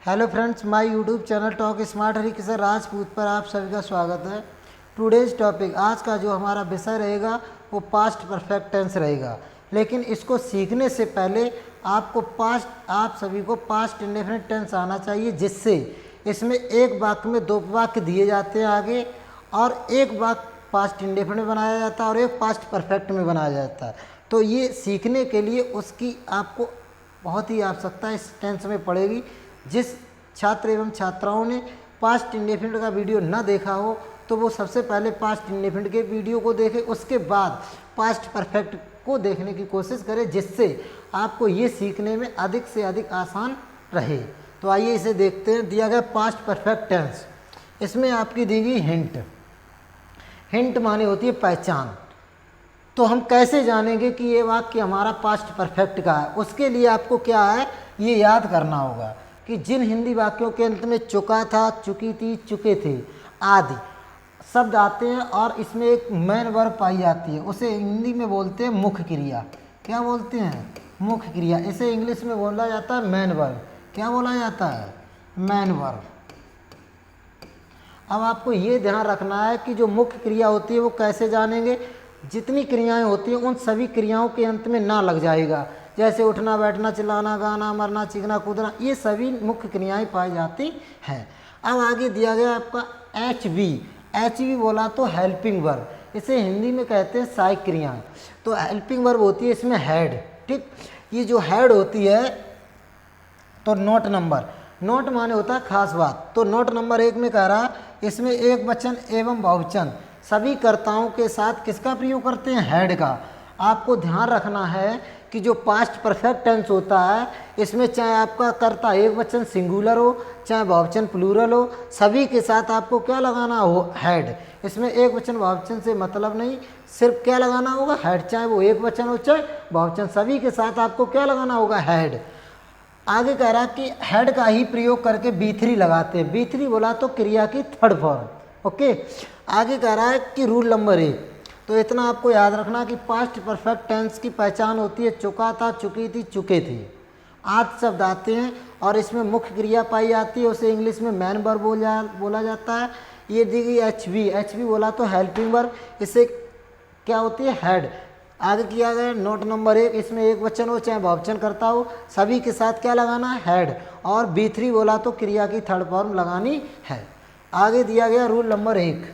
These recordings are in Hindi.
Hello friends, my YouTube channel talk smart Harikishan Rajput पर आप सभी का स्वागत है। टुडेज टॉपिक, आज का जो हमारा विषय रहेगा वो पास्ट परफेक्ट टेंस रहेगा। लेकिन इसको सीखने से पहले आप सभी को पास्ट इंडेफिनिट टेंस आना चाहिए, जिससे इसमें एक वाक्य में दो वाक्य दिए जाते हैं आगे, और एक वाक्य पास्ट इंडेफिनिट बनाया जाता है और एक पास्ट परफेक्ट में बनाया जाता है। तो ये सीखने के लिए उसकी आपको बहुत ही आवश्यकता इस टेंस में पड़ेगी। जिस छात्र एवं छात्राओं ने पास्ट इंडेफिनिट का वीडियो न देखा हो तो वो सबसे पहले पास्ट इंडेफिनिट के वीडियो को देखें, उसके बाद पास्ट परफेक्ट को देखने की कोशिश करें, जिससे आपको ये सीखने में अधिक से अधिक आसान रहे। तो आइए इसे देखते हैं। दिया गया पास्ट परफेक्ट टेंस, इसमें आपकी दी गई हिंट माने होती है पहचान। तो हम कैसे जानेंगे कि ये वाक्य हमारा पास्ट परफेक्ट का है? उसके लिए आपको क्या है, ये याद करना होगा कि जिन हिंदी वाक्यों के अंत में चुका था, चुकी थी, चुके थे आदि शब्द आते हैं और इसमें एक मेन वर्ब पाई जाती है, उसे हिंदी में बोलते हैं मुख्य क्रिया। क्या बोलते हैं? मुख्य क्रिया। इसे इंग्लिश में बोला जाता है मेन वर्ब। क्या बोला जाता है? Main verb. अब आपको ये ध्यान रखना है कि जो मुख्य क्रिया होती है वो कैसे जानेंगे। जितनी क्रियाएं होती हैं उन सभी क्रियाओं के अंत में ना लग जाएगा, जैसे उठना, बैठना, चिल्लाना, गाना, मरना, चीखना, कूदना, ये सभी मुख्य क्रियाएं पाई जाती हैं। अब आगे दिया गया आपका एच वी बोला तो हेल्पिंग वर्ब, इसे हिंदी में कहते हैं सहायक क्रियाएं। तो हेल्पिंग वर्ब होती है इसमें हेड। ठीक, ये जो हेड होती है तो नोट माने होता है खास बात। तो नोट नंबर 1 में कह रहा, इसमें एक वचन एवं बहुवचन सभी कर्ताओं के साथ किसका प्रयोग करते हैं? हेड का। आपको ध्यान रखना है कि जो पास्ट परफेक्ट टेंस होता है इसमें चाहे आपका कर्ता एक वचन सिंगुलर हो, चाहे बहुवचन प्लूरल हो, सभी के साथ आपको क्या लगाना हो? हेड। इसमें एक वचन बहुवचन से मतलब नहीं, सिर्फ क्या लगाना होगा? हेड। चाहे वो एक वचन हो चाहे बहुवचन, सभी के साथ आपको क्या लगाना होगा? हेड। आगे कह रहा कि हेड का ही प्रयोग करके B3 लगाते हैं। B3 बोला तो क्रिया की थर्ड फॉर्म। ओके, आगे कह रहा है कि रूल नंबर 1, तो इतना आपको याद रखना कि पास्ट परफेक्ट टेंस की पहचान होती है चुका था, चुकी थी, चुके थे आदि शब्द आते हैं और इसमें मुख्य क्रिया पाई जाती है, उसे इंग्लिश में मैन वर्ब बोला जाता है। ये दी गई एच वी बोला तो हेल्पिंग वर्ब, इससे क्या होती है? हेड। आगे किया गया नोट नंबर 1, इसमें एक वचन हो चाहे बहुवचन करता हो, सभी के साथ क्या लगाना है? हेड। और B3 बोला तो क्रिया की थर्ड फॉर्म लगानी है। आगे दिया गया रूल नंबर 1,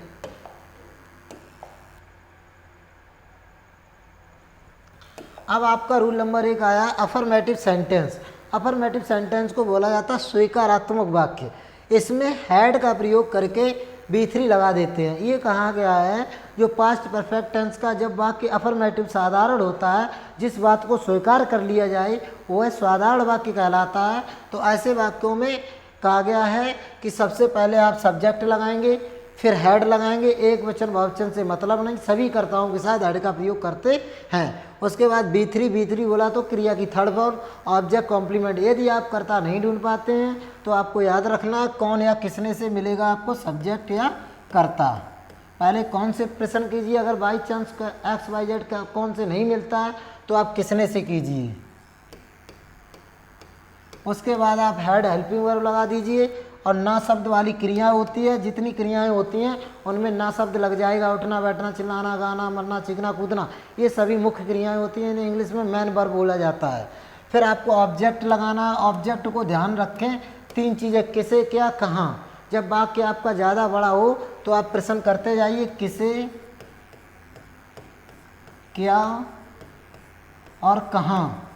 अब आपका रूल नंबर 1 आया अफर्मेटिव सेंटेंस। अफर्मेटिव सेंटेंस को बोला जाता है स्वीकारात्मक वाक्य। इसमें हेड का प्रयोग करके B3 लगा देते हैं। ये कहा गया है जो पास्ट परफेक्ट टेंस का जब वाक्य अफर्मेटिव साधारण होता है, जिस बात को स्वीकार कर लिया जाए वह साधारण वाक्य कहलाता है। तो ऐसे वाक्यों में कहा गया है कि सबसे पहले आप सब्जेक्ट लगाएंगे, फिर हेड लगाएंगे, एक वचन बहुवचन से मतलब नहीं, सभी कर्ताओं के साथ हेड का प्रयोग करते हैं। उसके बाद B3 बोला तो क्रिया की थर्ड फॉर्म ऑब्जेक्ट कॉम्प्लीमेंट। यदि आप कर्ता नहीं ढूंढ पाते हैं तो आपको याद रखना है कौन या किसने से मिलेगा आपको, सब्जेक्ट या कर्ता। पहले कौन से प्रश्न कीजिए, अगर बाई चांस XYZ का कौन से नहीं मिलता है तो आप किसने से कीजिए। उसके बाद आप हेड हेल्पिंग वर्ब लगा दीजिए और ना शब्द वाली क्रिया होती है, जितनी क्रियाएं होती हैं उनमें ना शब्द लग जाएगा। उठना, बैठना, चिल्लाना, गाना, मरना, चीखना, कूदना, ये सभी मुख्य क्रियाएं होती हैं, इन्हें इंग्लिश में मैन वर्ब बोला जाता है। फिर आपको ऑब्जेक्ट लगाना है। ऑब्जेक्ट को ध्यान रखें, 3 चीज़ें, किसे, क्या, कहाँ। जब वाक्य आपका ज़्यादा बड़ा हो तो आप प्रश्न करते जाइए, किसे, क्या और कहाँ।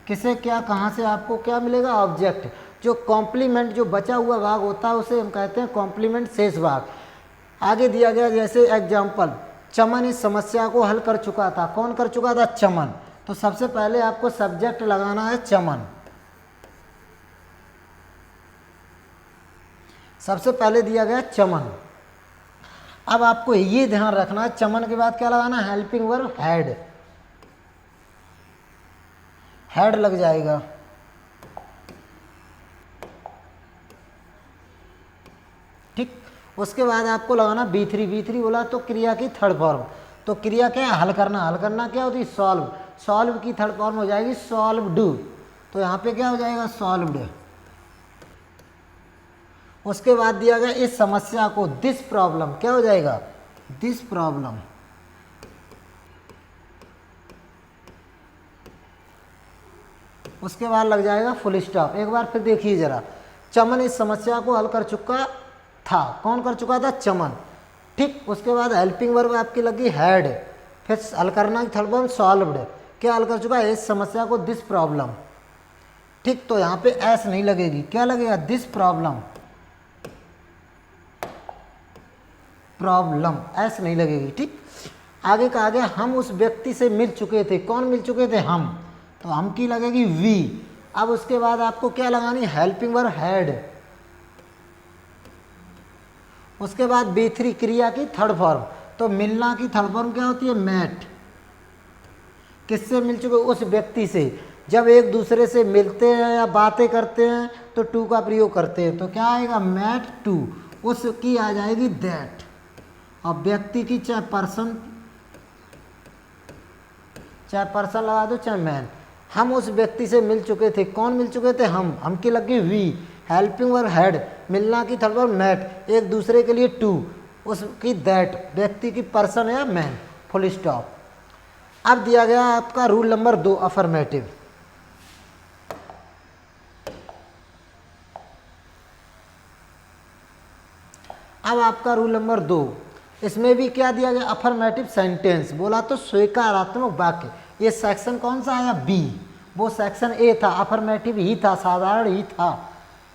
किसे, क्या, कहाँ से आपको क्या मिलेगा? ऑब्जेक्ट। जो कॉम्प्लीमेंट, जो बचा हुआ भाग होता है उसे हम कहते हैं कॉम्प्लीमेंट शेष भाग। आगे दिया गया जैसे एग्जाम्पल, चमन इस समस्या को हल कर चुका था। कौन कर चुका था? चमन। तो सबसे पहले आपको सब्जेक्ट लगाना है चमन। सबसे पहले दिया गया चमन। अब आपको ये ध्यान रखना है चमन के बाद क्या लगाना है? Helping verb head. हेड लग जाएगा। ठीक, उसके बाद आपको लगाना B3 बोला तो क्रिया की थर्ड फॉर्म। तो क्रिया क्या है? हल करना। हल करना क्या होती है? सॉल्व की थर्ड फॉर्म हो जाएगी सॉल्व्ड। तो यहाँ पे क्या हो जाएगा? सॉल्व्ड। उसके बाद दिया गया इस समस्या को, दिस प्रॉब्लम, क्या हो जाएगा, दिस प्रॉब्लम। उसके बाद लग जाएगा फुल स्टॉप। एक बार फिर देखिए जरा, चमन इस समस्या को हल कर चुका था। कौन कर चुका था, चमन। ठीक, उसके बाद हेल्पिंग वर्ब आपकी लगी हैड, फिर हल करना थर्ड वर्ब सॉल्व्ड, क्या हल कर चुका है, इस समस्या को, दिस प्रॉब्लम। ठीक, तो यहाँ पे एस नहीं लगेगी, क्या लगेगा, दिस प्रॉब्लम, प्रॉब्लम, एस नहीं लगेगी। ठीक, आगे कहा गया हम उस व्यक्ति से मिल चुके थे। कौन मिल चुके थे, हम, तो हम की लगेगी वी। अब उसके बाद आपको क्या लगानी, हेल्पिंग वर्ब हैड। उसके बाद B3 क्रिया की थर्ड फॉर्म, तो मिलना की थर्ड फॉर्म क्या होती है, मेट। किससे मिल चुके, उस व्यक्ति से। जब एक दूसरे से मिलते हैं या बातें करते हैं तो टू का प्रयोग करते हैं, तो क्या आएगा, मेट टू। उसकी आ जाएगी दैट, और व्यक्ति की चाहे पर्सन लगा दो चाहे मैन। हम उस व्यक्ति से मिल चुके थे। कौन मिल चुके थे, हम की लगी वी, हेल्पिंग वर्ब हैड, मिलना की थर्ड वर्ब मेट, एक दूसरे के लिए टू, उसकी दैट, व्यक्ति की पर्सन या मैन, फुल स्टॉप। अब दिया गया आपका रूल नंबर 2, अफर्मेटिव। अब आपका रूल नंबर 2, इसमें भी क्या दिया गया, अफर्मेटिव सेंटेंस। बोला तो स्वीकारात्मक वाक्य। ये सेक्शन कौन सा आया, बी। वो सेक्शन ए था, अफर्मेटिव ही था, साधारण ही था।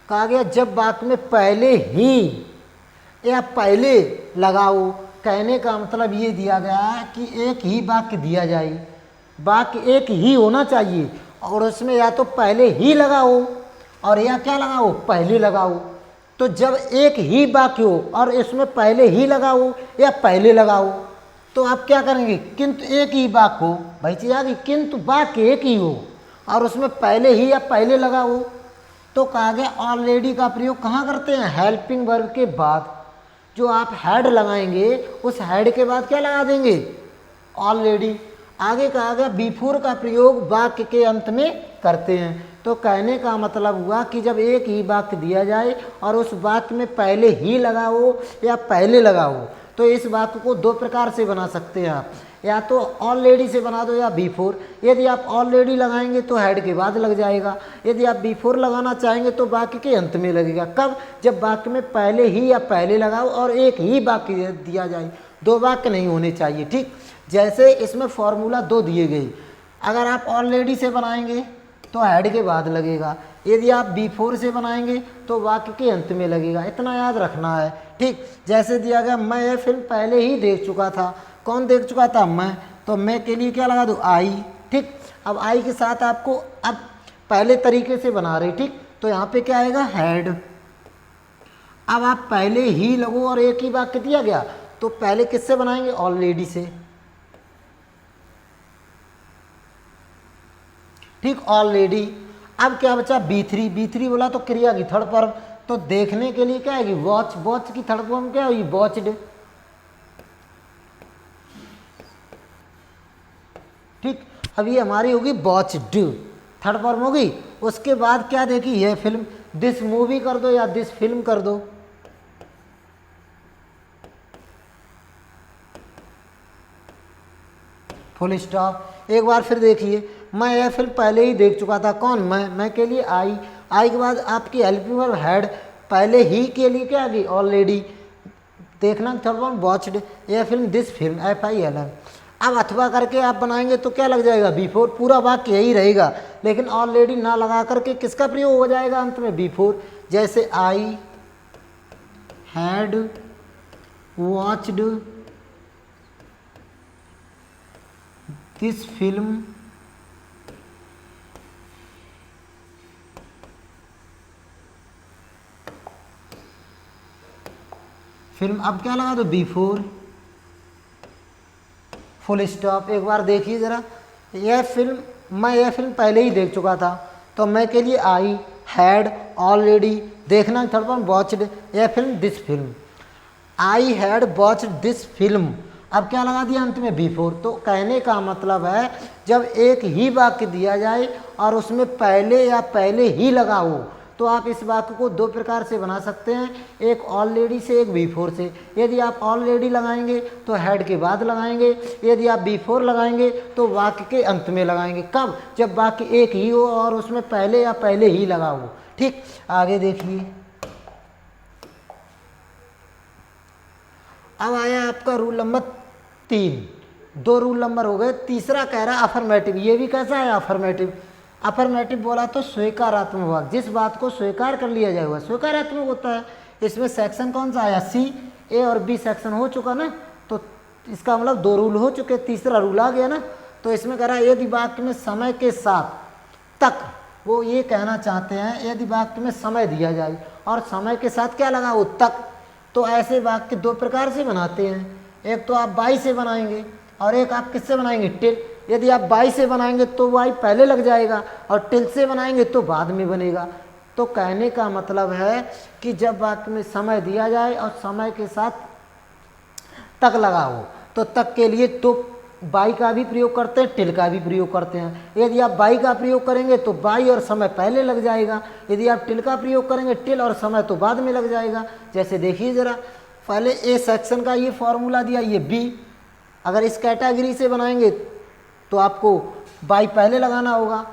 कहा गया जब वाक्य में पहले ही या पहले लगाओ, कहने का मतलब ये दिया गया है कि एक ही वाक्य दिया जाए, वाक्य एक ही होना चाहिए, और उसमें या तो पहले ही लगाओ और या क्या लगाओ, पहले लगाओ। तो जब एक ही वाक्य हो और इसमें पहले ही लगाओ या पहले लगाओ, तो आप क्या करेंगे, किंतु एक ही वाक्य हो, भाई चीज आ गई, किंतु वाक्य एक ही हो और उसमें पहले ही या पहले लगाओ, तो कहा गया ऑलरेडी का प्रयोग कहाँ करते हैं, हेल्पिंग वर्ब के बाद। जो आप हैड लगाएंगे उस हैड के बाद क्या लगा देंगे, ऑलरेडी। आगे कहा गया बिफोर का प्रयोग वाक्य के अंत में करते हैं। तो कहने का मतलब हुआ कि जब एक ही वाक्य दिया जाए और उस वाक्य में पहले ही लगाओ या पहले लगाओ, तो इस वाक्य को दो प्रकार से बना सकते हैं आप, या तो ऑलरेडी से बना दो या बिफोर। यदि आप ऑलरेडी लगाएंगे तो हेड के बाद लग जाएगा, यदि आप बिफोर लगाना चाहेंगे तो वाक्य के अंत में लगेगा। कब, जब वाक्य में पहले ही या पहले लगाओ और एक ही वाक्य दिया जाए, दो वाक्य नहीं होने चाहिए। ठीक, जैसे इसमें फॉर्मूला 2 दिए गए, अगर आप ऑलरेडी से बनाएंगे तो हेड के बाद लगेगा, यदि आप बिफोर से बनाएंगे तो वाक्य के अंत में लगेगा। इतना याद रखना है। ठीक, जैसे दिया गया मैं यह फिल्म पहले ही देख चुका था। कौन देख चुका था, मैं, तो मैं के लिए क्या लगा दूँ, आई। ठीक, अब आई के साथ आपको अब पहले तरीके से बना रहे, ठीक, तो यहाँ पे क्या आएगा, हेड। अब आप पहले ही लगो और एक ही वाक्य दिया गया, तो पहले किससे बनाएंगे, ऑलरेडी से। ठीक, ऑलरेडी। अब क्या बचा, B3। B3 बोला तो क्रिया की थर्ड फॉर्म, तो देखने के लिए क्या आएगी, वॉच। वॉच की थर्ड फॉर्म क्या होगी, वॉच्ड। ठीक, अब ये हमारी होगी वॉच्ड, थर्ड फॉर्म होगी। उसके बाद क्या देखी, ये फिल्म, दिस मूवी कर दो या दिस फिल्म कर दो। Full stop. एक बार फिर देखिए, मैं यह फिल्म पहले ही देख चुका था। कौन, मैं के लिए आई। आई के बाद आपकी हेल्पिंग वर्ब हैड, पहले ही के लिए क्या आ गई, ऑलरेडी। देखना थर्ड वन वॉच्ड, यह फिल्म दिस फिल्म, FILM। अब अथवा करके आप बनाएंगे तो क्या लग जाएगा, बिफोर। पूरा वाक्य यही रहेगा, लेकिन ऑलरेडी ना लगा करके किसका प्रयोग हो जाएगा अंत में, बिफोर। जैसे I had watched this film अब क्या लगा दो, बिफोर, फुल स्टॉप। एक बार देखिए ज़रा, यह फिल्म पहले ही देख चुका था, तो मैं के लिए आई हैड ऑलरेडी, देखना थर्ड वन वॉच्ड, यह film this film. I had watched this film, अब क्या लगा दिया अंत में, बिफोर। तो कहने का मतलब है जब एक ही वाक्य दिया जाए और उसमें पहले या पहले ही लगाओ, तो आप इस वाक्य को दो प्रकार से बना सकते हैं, एक ऑलरेडी से, एक बिफोर से। यदि आप ऑलरेडी लगाएंगे तो हैड के बाद लगाएंगे, यदि आप बिफोर लगाएंगे तो वाक्य के अंत में लगाएंगे। कब? जब वाक्य एक ही हो और उसमें पहले या पहले ही लगा हो। ठीक, आगे देखिए। अब आया आपका रूल नंबर 3। 2 रूल नंबर हो गए। तीसरा कह रहा है अफर्मेटिव। ये भी कैसा है? अफर्मेटिव। अफर्मेटिव बोला तो स्वीकारात्मक वाक्य, जिस बात को स्वीकार कर लिया जाए वह स्वीकारात्मक होता है। इसमें सेक्शन कौन सा आया? सी। ए और बी सेक्शन हो चुका ना, तो इसका मतलब 2 रूल हो चुके, तीसरा रूल आ गया ना। तो इसमें कह रहा है यदि वाक्य में समय के साथ तक, वो ये कहना चाहते हैं यदि वाक्य में समय दिया जाए और समय के साथ क्या लगा? वो तक। तो ऐसे वाक्य 2 प्रकार से बनाते हैं, एक तो आप बाई से बनाएंगे और एक आप किससे बनाएंगे? टिल। यदि आप बाई से बनाएंगे तो वाई पहले लग जाएगा और टिल से बनाएंगे तो बाद में बनेगा। तो कहने का मतलब है कि जब वाक्य में समय दिया जाए और समय के साथ तक लगा हो, तो तक के लिए तो बाई का भी प्रयोग करते हैं, टिल का भी प्रयोग करते हैं। यदि आप बाई का प्रयोग करेंगे तो बाई और समय पहले लग जाएगा, यदि आप टिल का प्रयोग करेंगे टिल और समय तो बाद में लग जाएगा। जैसे देखिए ज़रा, पहले ए सेक्शन का ये फॉर्मूला दिया, ये बी। अगर इस कैटेगरी से बनाएंगे तो आपको बाई पहले लगाना होगा,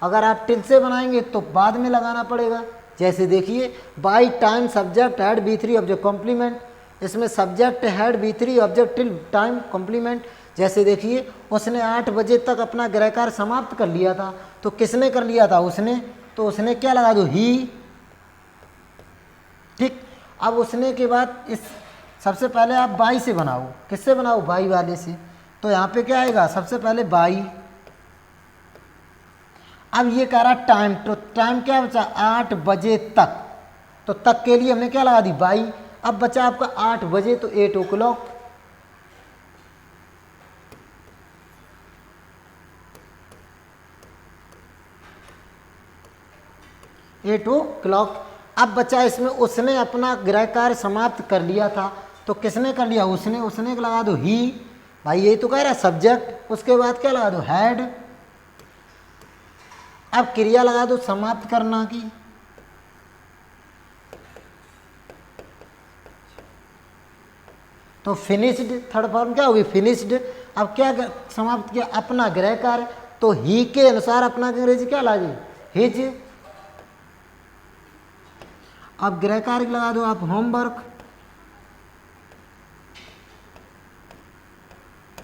अगर आप टिल से बनाएंगे तो बाद में लगाना पड़ेगा। जैसे देखिए, by time subject had B3 object complement. इसमें subject had B3 object till time complement. जैसे देखिए, उसने 8 बजे तक अपना गृह कार्य समाप्त कर लिया था। तो किसने कर लिया था? उसने। तो उसने क्या लगा दो? ही। ठीक, अब उसने के बाद इस सबसे पहले आप बाई से बनाओ। किससे बनाओ? बाई वाले से। तो यहाँ पे क्या आएगा? सबसे पहले बाई। अब ये कह रहा टाइम, तो टाइम क्या बचा? 8 बजे तक। तो तक के लिए हमने क्या लगा दी? बाई। अब बचा आपका 8 बजे, तो 8 o'clock। अब बचा इसमें उसने अपना गृह कार्य समाप्त कर लिया था। तो किसने कर लिया? उसने। उसने लगा दो ही। भाई यही तो कह रहा है सब्जेक्ट। उसके बाद क्या लगा दो? हैड। अब क्रिया लगा दो समाप्त करना की। तो फिनिश्ड, थर्ड फॉर्म क्या होगी? फिनिश्ड। अब क्या समाप्त किया? अपना गृह कार्य। तो ही के अनुसार अपना अंग्रेजी क्या लागे? हिज। अब गृह कार्य लगा दो आप होमवर्क,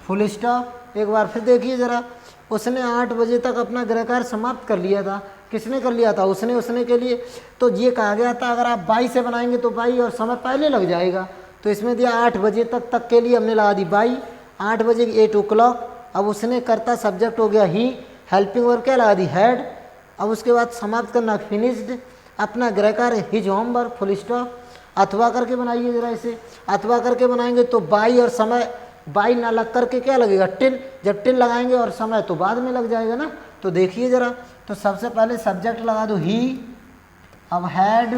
फुल स्टॉप। एक बार फिर देखिए ज़रा, उसने 8 बजे तक अपना गृह कार्य समाप्त कर लिया था। किसने कर लिया था? उसने। उसने के लिए तो ये कहा गया था अगर आप बाई से बनाएंगे तो बाई और समय पहले लग जाएगा। तो इसमें दिया 8 बजे तक के लिए हमने लगा दी बाई। 8 बजे 8 o'clock। अब उसने करता सब्जेक्ट हो गया ही, हेल्पिंग वर्ब क्या लगा दी? हैड। अब उसके बाद समाप्त करना फिनिश्ड। अपना गृह कार्य हिज होमवर्क, फुल स्टॉप। अथवा करके बनाइए ज़रा इसे। अथवा करके बनाएंगे तो बाई और समय, बाई ना लग करके क्या लगेगा? टिल। जब टिल लगाएंगे और समय तो बाद में लग जाएगा ना। तो देखिए ज़रा, तो सबसे पहले सब्जेक्ट लगा दो ही, अब हैड।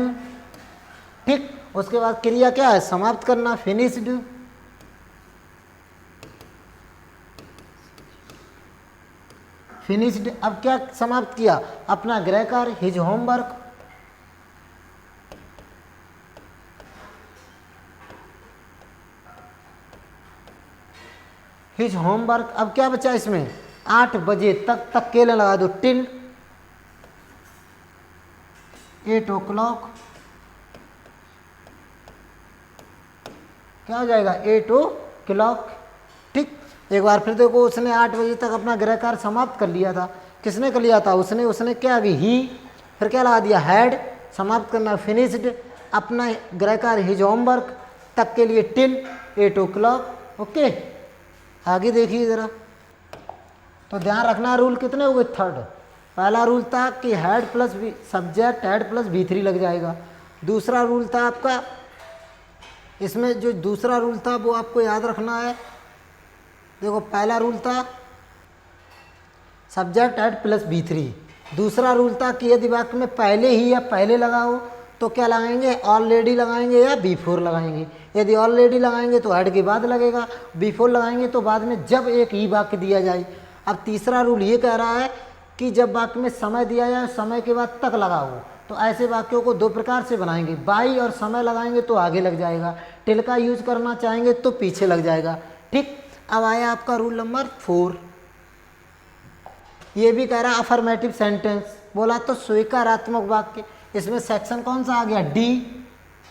ठीक, उसके बाद क्रिया क्या है? समाप्त करना, फिनिश्ड। फिनिश्ड। अब क्या समाप्त किया? अपना गृह कार्य हिज होमवर्क। His homework. अब क्या बचा इसमें? 8 बजे तक के लिए लगा दो टिल 8 o'clock। क्या हो जाएगा? 8 o'clock। ठीक, एक बार फिर देखो, उसने 8 बजे तक अपना गृह कार्य समाप्त कर लिया था। किसने कर लिया था? उसने। उसने क्या अभी? ही। फिर क्या लगा दिया? हैड। समाप्त करना फिनिश्ड। अपना गृह कार्य हिज होमवर्क तक के लिए टिल 8 o'clock। ओके, आगे देखिए ज़रा। तो ध्यान रखना, रूल कितने हो गए? 3rd। पहला रूल था कि had plus subject had plus B3 लग जाएगा। दूसरा रूल था आपका, इसमें जो दूसरा रूल था वो आपको याद रखना है। देखो, पहला रूल था सब्जेक्ट हैड प्लस B3। दूसरा रूल था कि यदि वाक्य में पहले ही या पहले लगा हो तो क्या लगाएंगे? ऑलरेडी लगाएंगे या बिफोर लगाएंगे। यदि ऑलरेडी लगाएंगे तो हैड के बाद लगेगा, बिफोर लगाएंगे तो बाद में, जब एक ही वाक्य दिया जाए। अब तीसरा रूल ये कह रहा है कि जब वाक्य में समय दिया जाए समय के बाद तक लगा हो, तो ऐसे वाक्यों को दो प्रकार से बनाएंगे, बाई और समय लगाएंगे तो आगे लग जाएगा, टिल का यूज करना चाहेंगे तो पीछे लग जाएगा। ठीक, अब आया आपका रूल नंबर 4। ये भी कह रहा है अफर्मेटिव सेंटेंस, बोला तो स्वीकारात्मक वाक्य। इसमें सेक्शन कौन सा आ गया, डी।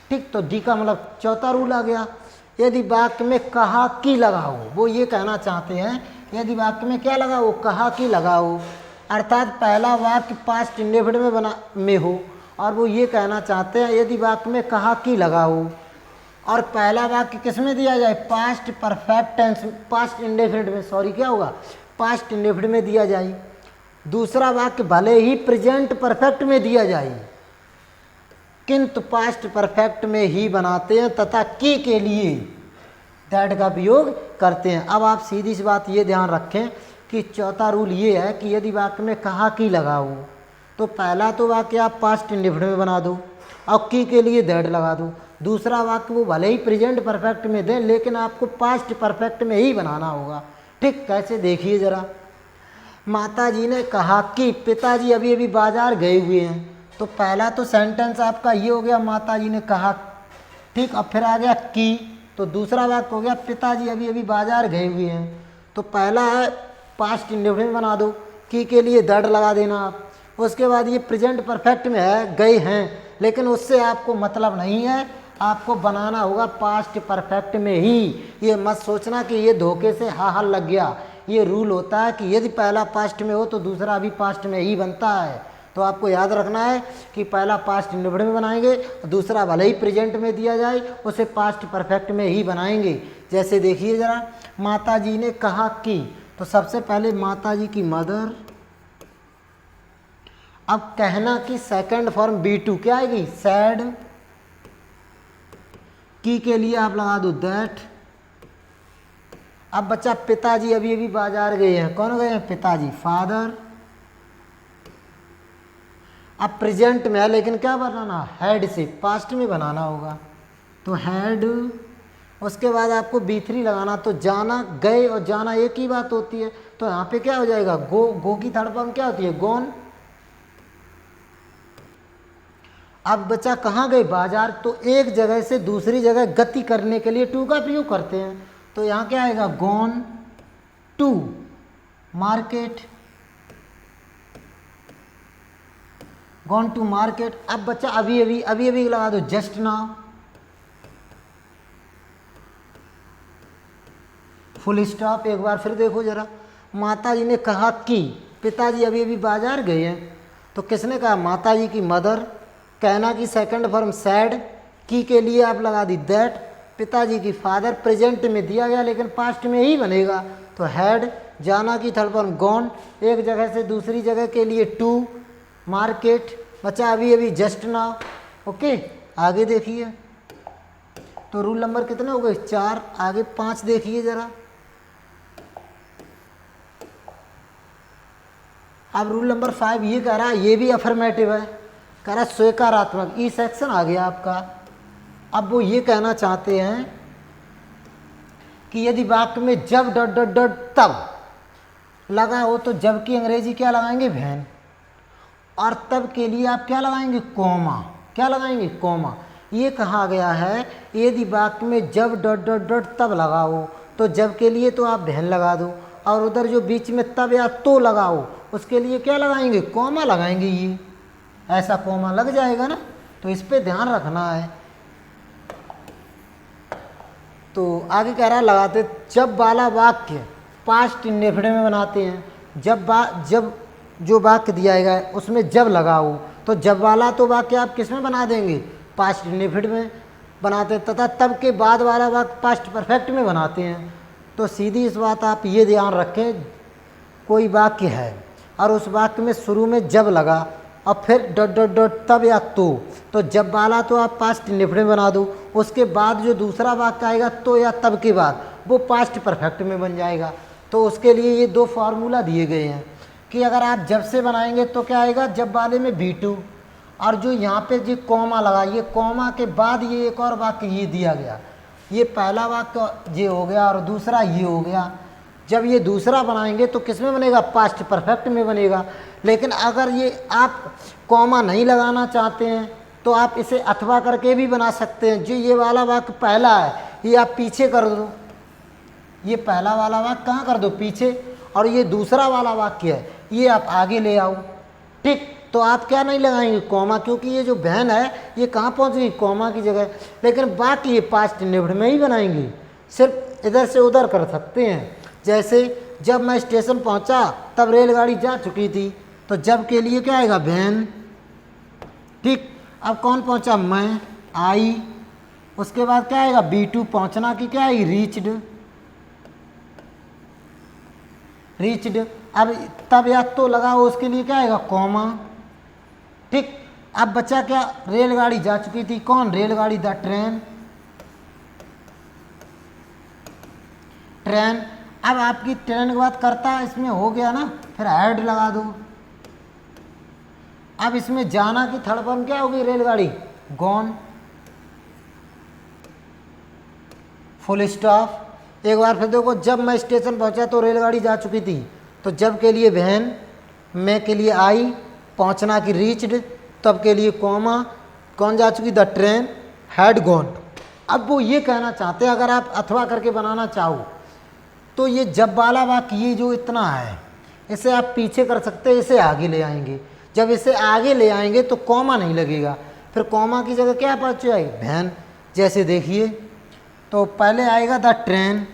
ठीक, तो डी का मतलब चौथा रूल आ गया। यदि वाक्य में कहा कि लगाओ, वो ये कहना चाहते हैं यदि वाक्य में क्या लगाओ, कहा कि लगाओ, अर्थात पहला वाक्य पास्ट इंडेफिनिट में हो, और वो ये कहना चाहते हैं यदि वाक्य में कहा कि लगाओ और पहला वाक्य किस में दिया जाए, past perfect tense, past indefinite में, सॉरी क्या होगा, पास्ट इंडेफिनिट में दिया जाए। दूसरा वाक्य भले ही प्रेजेंट परफेक्ट में दिया जाए किंतु पास्ट परफेक्ट में ही बनाते हैं तथा की के लिए दैट का उपयोग करते हैं। अब आप सीधी सी बात ये ध्यान रखें कि चौथा रूल ये है कि यदि वाक्य में कहा कि लगाओ तो पहला तो वाक्य आप पास्ट इंडेफिनिट में बना दो और की के लिए दैट लगा दो। दूसरा वाक्य वो भले ही प्रेजेंट परफेक्ट में दें लेकिन आपको पास्ट परफेक्ट में ही बनाना होगा। ठीक, कैसे देखिए ज़रा, माता जी ने कहा कि पिताजी अभी अभी बाजार गए हुए हैं, तो पहला तो सेंटेंस आपका ये हो गया माता जी ने कहा। ठीक, अब फिर आ गया कि, तो दूसरा वाक्य हो गया पिताजी अभी अभी बाजार गए हुए हैं, तो पहला है पास्ट इंडेफिनिट बना दो, की के लिए दैट लगा देना आप। उसके बाद ये प्रेजेंट परफेक्ट में है, गए हैं, लेकिन उससे आपको मतलब नहीं है, आपको बनाना होगा पास्ट परफेक्ट में ही। ये मत सोचना कि ये धोखे से हा लग गया, ये रूल होता है कि यदि पहला पास्ट में हो तो दूसरा भी पास्ट में ही बनता है। तो आपको याद रखना है कि पहला पास्ट इंडेफिनिट में बनाएंगे, दूसरा भले ही प्रेजेंट में दिया जाए उसे पास्ट परफेक्ट में ही बनाएंगे। जैसे देखिए ज़रा, माता जी ने कहा कि, तो सबसे पहले माता जी की मदर, अब कहना कि सेकंड फॉर्म B2 क्या आएगी, सैड, की के लिए आप लगा दो दैट। अब बच्चा पिताजी अभी अभी बाजार गए हैं, कौन गए हैं, पिताजी, फादर। अब प्रेजेंट में है लेकिन क्या बनाना, हैड से, पास्ट में बनाना होगा, तो हैड। उसके बाद आपको B3 लगाना, तो जाना, गए और जाना एक ही बात होती है, तो यहाँ पे क्या हो जाएगा, गो की थर्ड फॉर्म क्या होती है, गोन। अब बच्चा कहाँ गए, बाजार, तो एक जगह से दूसरी जगह गति करने के लिए टू का प्रयोग करते हैं, तो यहाँ क्या आएगा, gone to market, gone to market. अब बच्चा अभी अभी लगा दो जस्ट नाउ, फुल स्टॉप। एक बार फिर देखो जरा, माता जी ने कहा कि पिताजी अभी अभी बाजार गए हैं, तो किसने कहा, माता जी की मदर। कहना की सेकंड फॉर्म सैड, की के लिए आप लगा दी दैट। पिताजी की फादर प्रेजेंट में दिया गया लेकिन पास्ट में ही बनेगा, तो हैड। जाना की थर्ड फॉर्म गॉन, एक जगह से दूसरी जगह के लिए टू मार्केट। बच्चा अभी अभी जस्ट नाउ। ओके, आगे देखिए, तो रूल नंबर कितने हो गए, 4। आगे 5 देखिए जरा। अब रूल नंबर 5 ये कह रहा है, ये भी अफर्मेटिव है, कह रहा है स्वीकारात्मक, ई सेक्शन आ गया आपका। अब वो ये कहना चाहते हैं कि यदि वाक्य में जब डॉट डॉट डॉट तब लगा हो तो जब की अंग्रेजी क्या लगाएंगे, वैन, और तब के लिए आप क्या लगाएंगे, कोमा। क्या लगाएंगे, कोमा। ये कहा गया है यदि वाक्य में जब डॉट डॉट डॉट तब लगाओ तो जब के लिए तो आप वैन लगा दो, और उधर जो बीच में तब या तो लगाओ उसके लिए क्या लगाएंगे, कोमा लगाएंगे। ये ऐसा कोमा लग जाएगा ना, तो इस पे ध्यान रखना है। तो आगे कह रहा है लगाते, जब वाला वाक्य पास्ट इंडेफिनिट में बनाते हैं, जब जो वाक्य दिया गया है उसमें जब लगाओ, तो जब वाला तो वाक्य आप किस में बना देंगे, पास्ट इंडेफिनिट में बनाते हैं, तथा तब के बाद वाला वाक्य पास्ट परफेक्ट में बनाते हैं। तो सीधी इस बात आप ये ध्यान रखें, कोई वाक्य है और उस वाक्य में शुरू में जब लगा और फिर डॉट डॉट डॉट तब या तो जब वाला तो आप पास्ट इंडेफिनिट बना दो, उसके बाद जो दूसरा वाक्य आएगा तो या तब के बाद वो पास्ट परफेक्ट में बन जाएगा। तो उसके लिए ये 2 फार्मूला दिए गए हैं कि अगर आप जब से बनाएंगे तो क्या आएगा, जब वाले में B2, और जो यहाँ पे जो कॉमा लगा, ये कॉमा के बाद ये एक और वाक्य ये दिया गया, ये पहला वाक्य ये हो गया और दूसरा ये हो गया, जब ये दूसरा बनाएंगे तो किस में बनेगा, पास्ट परफेक्ट में बनेगा। लेकिन अगर ये आप कॉमा नहीं लगाना चाहते हैं तो आप इसे अथवा करके भी बना सकते हैं। जो ये वाला वाक्य पहला है ये आप पीछे कर दो, ये पहला वाला वाक्य कहाँ कर दो, पीछे, और ये दूसरा वाला वाक्य है ये आप आगे ले आओ। ठीक, तो आप क्या नहीं लगाएंगे, कॉमा, क्योंकि ये जो बहन है ये कहाँ पहुँच गई, कॉमा की जगह। लेकिन बाकी ये पास्ट निर्भर में ही बनाएंगे, सिर्फ इधर से उधर कर सकते हैं। जैसे जब मैं स्टेशन पहुँचा तब रेलगाड़ी जा चुकी थी, तो जब के लिए क्या आएगा, बहन। ठीक, अब कौन पहुँचा, मैं, आई। उसके बाद क्या आएगा, B2 पहुँचना की क्या आएगी, रीच्ड। रीच्ड, अब तब या तो लगा हो उसके लिए क्या आएगा, कॉमा। ठीक, अब बचा क्या, रेलगाड़ी जा चुकी थी, कौन, रेलगाड़ी, द ट्रेन। ट्रेन, अब आपकी ट्रेन के बाद करता इसमें हो गया ना, फिर हैड लगा दो। अब इसमें जाना की थर्ड फॉर्म क्या होगी, रेलगाड़ी, गॉन। Full stop. एक बार फिर देखो, जब मैं स्टेशन पहुंचा तो रेलगाड़ी जा चुकी थी, तो जब के लिए बहन, मैं के लिए आई, पहुंचना की रीच्ड, तब के लिए कॉमा, कौन जा चुकी, द ट्रेन, हैड गॉन। अब वो ये कहना चाहते हैं, अगर आप अथवा करके बनाना चाहो तो ये जब वाला वाक्य ये जो इतना है इसे आप पीछे कर सकते हैं, इसे आगे ले आएंगे। जब इसे आगे ले आएंगे तो कॉमा नहीं लगेगा, फिर कॉमा की जगह क्या पहुँच जाएगी, बहन। जैसे देखिए, तो पहले आएगा द ट्रेन,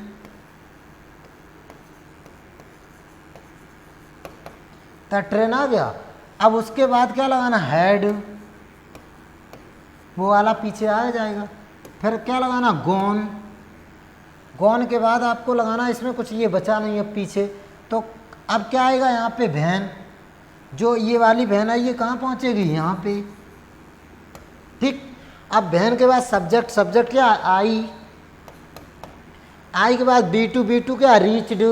द ट्रेन आ गया। अब उसके बाद क्या लगाना, हैड, वो वाला पीछे आ जाएगा। फिर क्या लगाना, गॉन। गॉन के बाद आपको लगाना, इसमें कुछ ये बचा नहीं है पीछे, तो अब क्या आएगा यहाँ पे, बहन। जो ये वाली बहन है ये कहाँ पहुँचेगी, यहाँ पे। ठीक, अब बहन के बाद सब्जेक्ट, सब्जेक्ट क्या, आई। आई के बाद B2, B2 क्या, रीच्ड।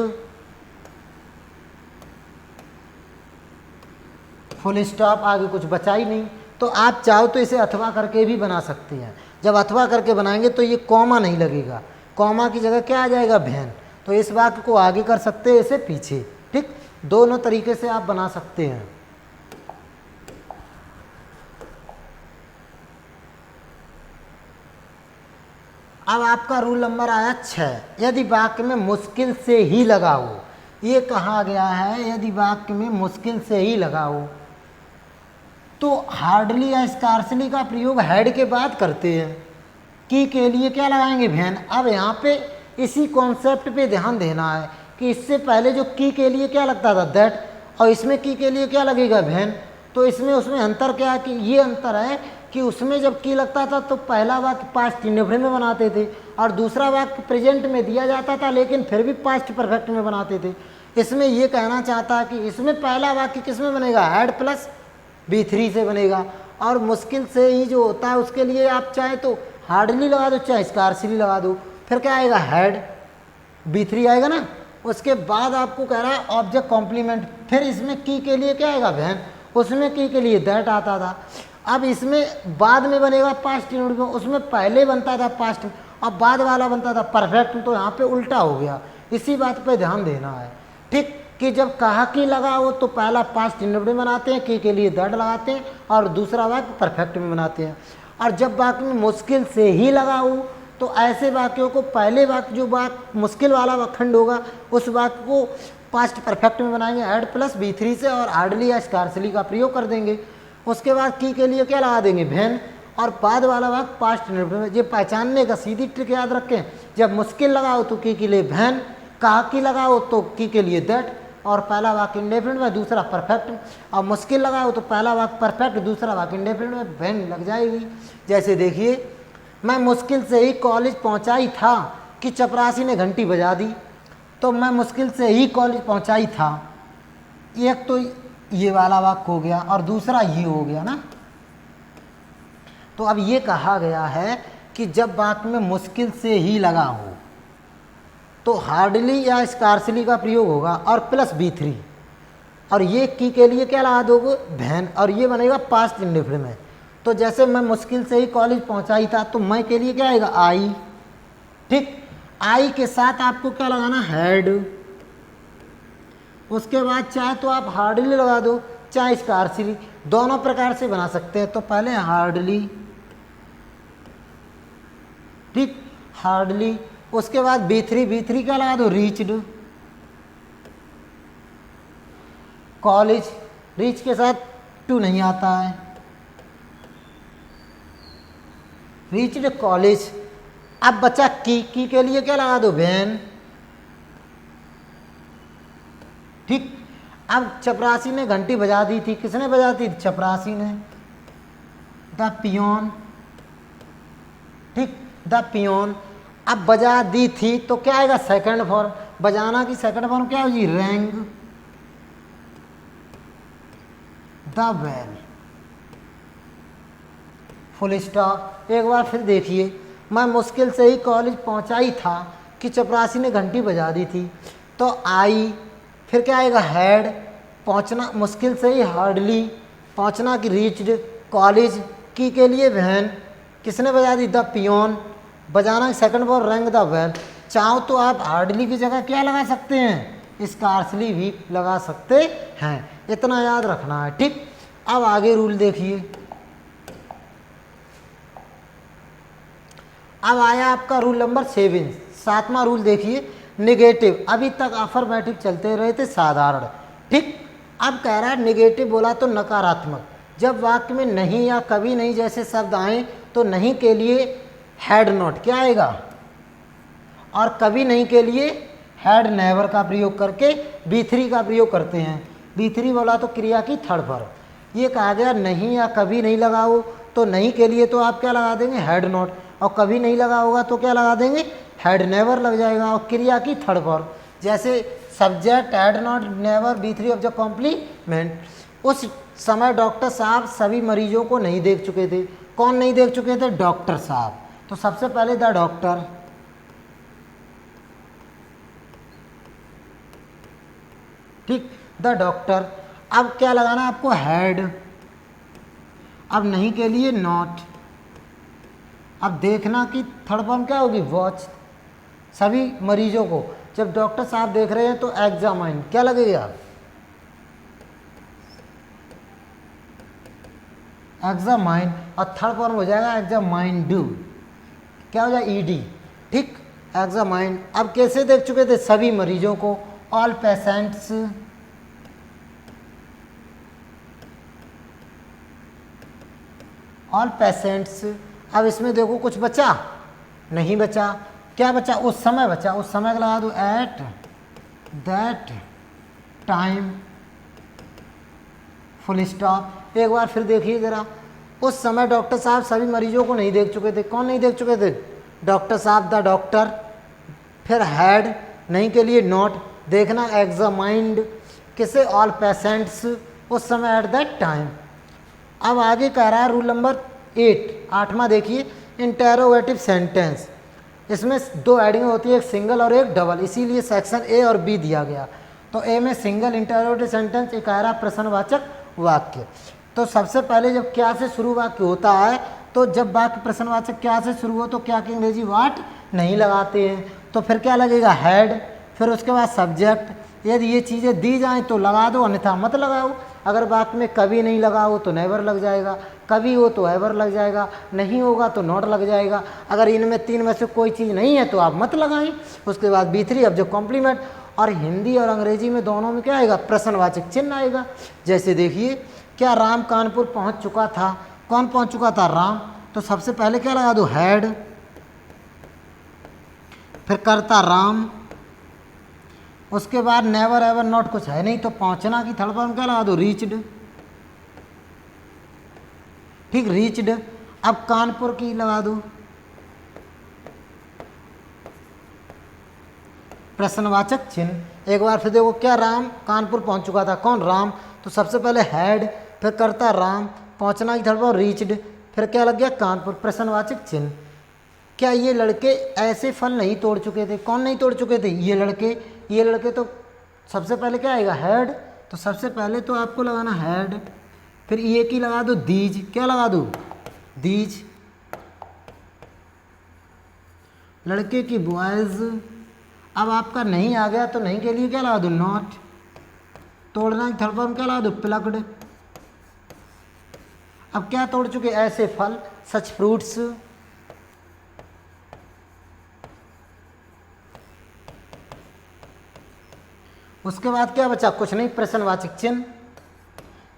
फुल स्टॉप, आगे कुछ बचा ही नहीं। तो आप चाहो तो इसे अथवा करके भी बना सकते हैं। जब अथवा करके बनाएंगे तो ये कॉमा नहीं लगेगा, कॉमा की जगह क्या आ जाएगा, बहन। तो इस वाक्य को आगे कर सकते हैं, इसे पीछे। ठीक, दोनों तरीके से आप बना सकते हैं। अब आपका रूल नंबर आया 6, यदि वाक्य में मुश्किल से ही लगा हो। ये कहा गया है यदि वाक्य में मुश्किल से ही लगा हो तो हार्डली या स्कार्सली का प्रयोग हेड के बाद करते हैं। की के लिए क्या लगाएंगे, बहन। अब यहाँ पे इसी कॉन्सेप्ट पे ध्यान देना है कि इससे पहले जो की के लिए क्या लगता था, दैट, और इसमें की के लिए क्या लगेगा, बहन। तो इसमें उसमें अंतर क्या है कि ये अंतर है कि उसमें जब की लगता था तो पहला वाक्य पास्ट इंडेफिनिट में बनाते थे और दूसरा वाक्य प्रेजेंट में दिया जाता था लेकिन फिर भी पास्ट परफेक्ट में बनाते थे। इसमें ये कहना चाहता है कि इसमें पहला वाक्य किस में बनेगा, हैड प्लस B3 से बनेगा। और मुश्किल से ही जो होता है उसके लिए आप चाहे तो हार्डली लगा दो चाहे स्कार्सली लगा दो, फिर क्या आएगा, हैड, B3 आएगा ना। उसके बाद आपको कह रहा है ऑब्जेक्ट कॉम्प्लीमेंट, फिर इसमें की के लिए क्या आएगा, बहन। उसमें की के लिए दैट आता था। अब इसमें बाद में बनेगा पास्ट इंडेफिनिट में, उसमें पहले बनता था पास्ट और बाद वाला बनता था परफेक्ट, तो यहाँ पे उल्टा हो गया। इसी बात पे ध्यान देना है। ठीक, कि जब कहा कि लगा हो तो पहला पास्ट इंडेफिनिट बनाते हैं, की के लिए दैट लगाते हैं और दूसरा वाक्य परफेक्ट में बनाते हैं। और जब वाक्य में मुश्किल से ही लगा हो तो ऐसे वाक्यों को पहले वाक्य जो वाक्य मुश्किल वाला खंड होगा उस वाक्य को पास्ट परफेक्ट में बनाएंगे हैड प्लस B3 से और हार्डली या स्कार्सली का प्रयोग कर देंगे। उसके बाद की के लिए क्या लगा देंगे, बहन, और बाद वाला वाक्य पास्ट इंडेफिनिट में। ये पहचानने का सीधी ट्रिक याद रखें, जब मुश्किल लगाओ तो की के लिए बहन, कहा कि लगाओ तो की के लिए दैट, और पहला वाक्य इंडेफिनिट में दूसरा परफेक्ट। और मुश्किल लगाओ तो पहला वाक्य परफेक्ट दूसरा वाक्य इंडेफिनिट में, बहन लग जाएगी। जैसे देखिए, मैं मुश्किल से ही कॉलेज पहुंचा ही था कि चपरासी ने घंटी बजा दी। तो मैं मुश्किल से ही कॉलेज पहुंचा ही था, एक तो ये वाला वाक्य हो गया और दूसरा ये हो गया ना। तो अब ये कहा गया है कि जब वाक्य में मुश्किल से ही लगा हो तो हार्डली या स्कार्सली का प्रयोग होगा और प्लस B3, और ये की के लिए क्या लगा दोगे, बहन, और ये बनेगा पास्ट इंडेफिनिट में। तो जैसे मैं मुश्किल से ही कॉलेज पहुंचा ही था तो मैं के लिए क्या आएगा, आई। ठीक, आई के साथ आपको क्या लगाना, हैड। उसके बाद चाहे तो आप हार्डली लगा दो, चाहे स्कार्सली, दोनों प्रकार से बना सकते हैं। तो पहले हार्डली, ठीक, हार्डली। उसके बाद B3, B3 क्या लगा दो, रीच्ड। कॉलेज, रीच के साथ टू नहीं आता है, रीच्ड कॉलेज। अब बचा की के लिए क्या लगा दो, वैन, ठीक। अब चपरासी ने घंटी बजा दी थी, किसने बजा दी, चपरासी ने, द पियोन, ठीक, द पियोन। अब बजा दी थी तो क्या आएगा, सेकंड फॉर्म, बजाना की सेकंड फॉर्म क्या होगी, rang the bell, full stop. एक बार फिर देखिए, मैं मुश्किल से ही कॉलेज पहुंचा ही था कि चपरासी ने घंटी बजा दी थी, तो आई, फिर क्या आएगा, हैड, पहुंचना मुश्किल से ही, हार्डली, पहुंचना की रीच्ड, कॉलेज, की के लिए वैन, किसने बजा दी, द पियोन, बजाना की second form, rang the bell. चाहो तो आप हार्डली की जगह क्या लगा सकते हैं, स्कार्सली भी लगा सकते हैं, इतना याद रखना है, ठीक। अब आगे रूल देखिए, अब आया आपका रूल नंबर 7, 7वां रूल देखिए, निगेटिव। अभी तक अफर्मेटिव चलते रहे थे, साधारण, ठीक। अब कह रहा है निगेटिव बोला तो नकारात्मक, जब वाक्य में नहीं या कभी नहीं जैसे शब्द आए तो नहीं के लिए हैड नॉट क्या आएगा, और कभी नहीं के लिए हैड नेवर का प्रयोग करके B3 का प्रयोग करते हैं। B3 बोला तो क्रिया की थर्ड फॉर्म, ये कहा गया नहीं या कभी नहीं लगाओ तो नहीं के लिए तो आप क्या लगा देंगे, हैड नॉट, और कभी नहीं लगा होगा तो क्या लगा देंगे, हैड नेवर लग जाएगा, और क्रिया की थर्ड फॉर्म जैसे subject, had not, never, B3 object complement. उस समय डॉक्टर साहब सभी मरीजों को नहीं देख चुके थे, कौन नहीं देख चुके थे, डॉक्टर साहब। तो सबसे पहले द डॉक्टर, ठीक, द डॉक्टर। अब क्या लगाना है आपको, हैड, अब नहीं के लिए नॉट। अब देखना कि थर्ड फॉर्म क्या होगी, वॉच, सभी मरीजों को जब डॉक्टर साहब देख रहे हैं तो एग्जामाइन क्या लगेगा, एग्जामाइन, और थर्ड फॉर्म हो जाएगा एग्जामाइन डू, क्या हो जाएगा, ईडी, ठीक, एग्जामाइन। अब कैसे देख चुके थे, सभी मरीजों को, ऑल पेशेंट्स, ऑल पेशेंट्स। अब इसमें देखो कुछ बचा, नहीं बचा, क्या बचा, उस समय बचा, उस समय लगा दो, eight that time, full stop. एक बार फिर देखिए जरा, उस समय डॉक्टर साहब सभी मरीजों को नहीं देख चुके थे, कौन नहीं देख चुके थे, डॉक्टर साहब, द डॉक्टर, फिर हैड, नहीं के लिए नॉट, देखना एग्जामाइंड, किसे, ऑल पेशेंट्स, उस समय एट दैट टाइम। अब आगे कह रहा है रूल नंबर 8, 8वां देखिए, इंटेरोगेटिव सेंटेंस। इसमें दो एडिंग होती है, एक सिंगल और एक डबल, इसीलिए सेक्शन ए और बी दिया गया। तो ए में सिंगल इंटेरोगेटिव सेंटेंस, एक कह रहा प्रश्नवाचक वाक्य। तो सबसे पहले जब क्या से शुरू वाक्य होता है, तो जब वाक्य प्रश्नवाचक क्या से शुरू हो तो क्या की अंग्रेजी वाट नहीं लगाते हैं, तो फिर क्या लगेगा, हैड, फिर उसके बाद सब्जेक्ट। यदि ये चीज़ें दी जाएँ तो लगा दो, अन्यथा मत लगाओ। अगर वाक्य में कभी नहीं लगा हो तो नेवर लग जाएगा, कभी हो तो एवर लग जाएगा, नहीं होगा तो नॉट लग जाएगा। अगर इनमें तीन में से कोई चीज़ नहीं है तो आप मत लगाएं। उसके बाद B3 अब जो कॉम्प्लीमेंट, और हिंदी और अंग्रेजी में दोनों में क्या आएगा, प्रश्नवाचक चिन्ह आएगा। जैसे देखिए, क्या राम कानपुर पहुंच चुका था, कौन पहुंच चुका था, राम, तो सबसे पहले क्या लगा दो, हैड, फिर करता राम, उसके बाद नेवर एवर नॉट कुछ है नहीं तो पहुंचना की थर्ड फॉर्म क्या लगा दो, रीच्ड, ठीक, रीच्ड। अब कानपुर की लगा दो प्रश्नवाचक चिन्ह। एक बार फिर देखो, क्या राम कानपुर पहुंच चुका था, कौन, राम, तो सबसे पहले हैड, फिर करता राम, पहुंचना की थर्ड फॉर्म रीच्ड, फिर क्या लग गया, कानपुर, प्रश्नवाचक चिन्ह। क्या ये लड़के ऐसे फल नहीं तोड़ चुके थे, कौन नहीं तोड़ चुके थे, ये लड़के, ये लड़के, तो सबसे पहले क्या आएगा, हैड, तो सबसे पहले तो आपको लगाना हैड, फिर ये की लगा दो दीज, क्या लगा दो, दीज, लड़के की बॉयज। अब आपका नहीं आ गया तो नहीं के लिए क्या लगा दो, नॉट, तोड़ना की थर्ड फॉर्म क्या लगा दो, प्लग्ड। अब क्या तोड़ चुके, ऐसे फल, सच फ्रूट्स। उसके बाद क्या बचा, कुछ नहीं, प्रश्नवाचक चिन्ह।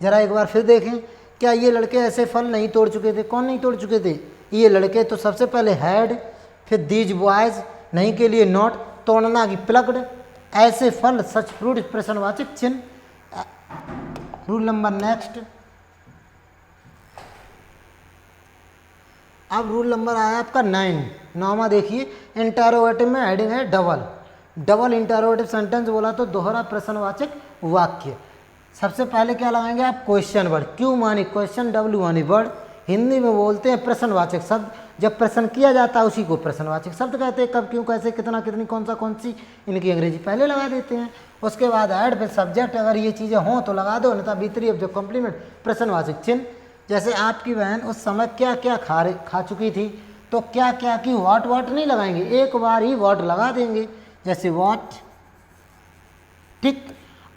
जरा एक बार फिर देखें, क्या ये लड़के ऐसे फल नहीं तोड़ चुके थे? कौन नहीं तोड़ चुके थे? ये लड़के। तो सबसे पहले हैड, फिर दीज बॉयज, नहीं के लिए नॉट, तोड़ना की प्लग्ड, ऐसे फल, सच फ्रूट, प्रश्नवाचक चिन्ह। Rule number next. अब रूल नंबर आया आपका 9, नौवां देखिए, इंटरोगेटिव में हेडिंग है डबल। डबल इंटरोगेटिव सेंटेंस बोला तो दोहरा प्रश्नवाचक वाक्य। सबसे पहले क्या लगाएंगे आप, क्वेश्चन वर्ड। क्यू मानी क्वेश्चन, डब्ल्यू मानी वर्ड। हिंदी में बोलते हैं प्रश्नवाचक शब्द, जब प्रश्न किया जाता है उसी को प्रश्नवाचक शब्द कहते हैं। कब, क्यों, कैसे, कितना, कितनी, कौन सा, कौन सी, इनकी अंग्रेजी पहले लगा देते हैं। उसके बाद ऐड फिर सब्जेक्ट, अगर ये चीज़ें हों तो लगा दो, अन्यथा भीतरी ऑब्जेक्ट कॉम्प्लीमेंट प्रश्नवाचक चिन्ह। जैसे आपकी बहन उस समय क्या क्या खा चुकी थी, तो क्या क्या की व्हाट व्हाट नहीं लगाएंगे, एक बार ही व्हाट लगा देंगे, जैसे व्हाट। ठीक।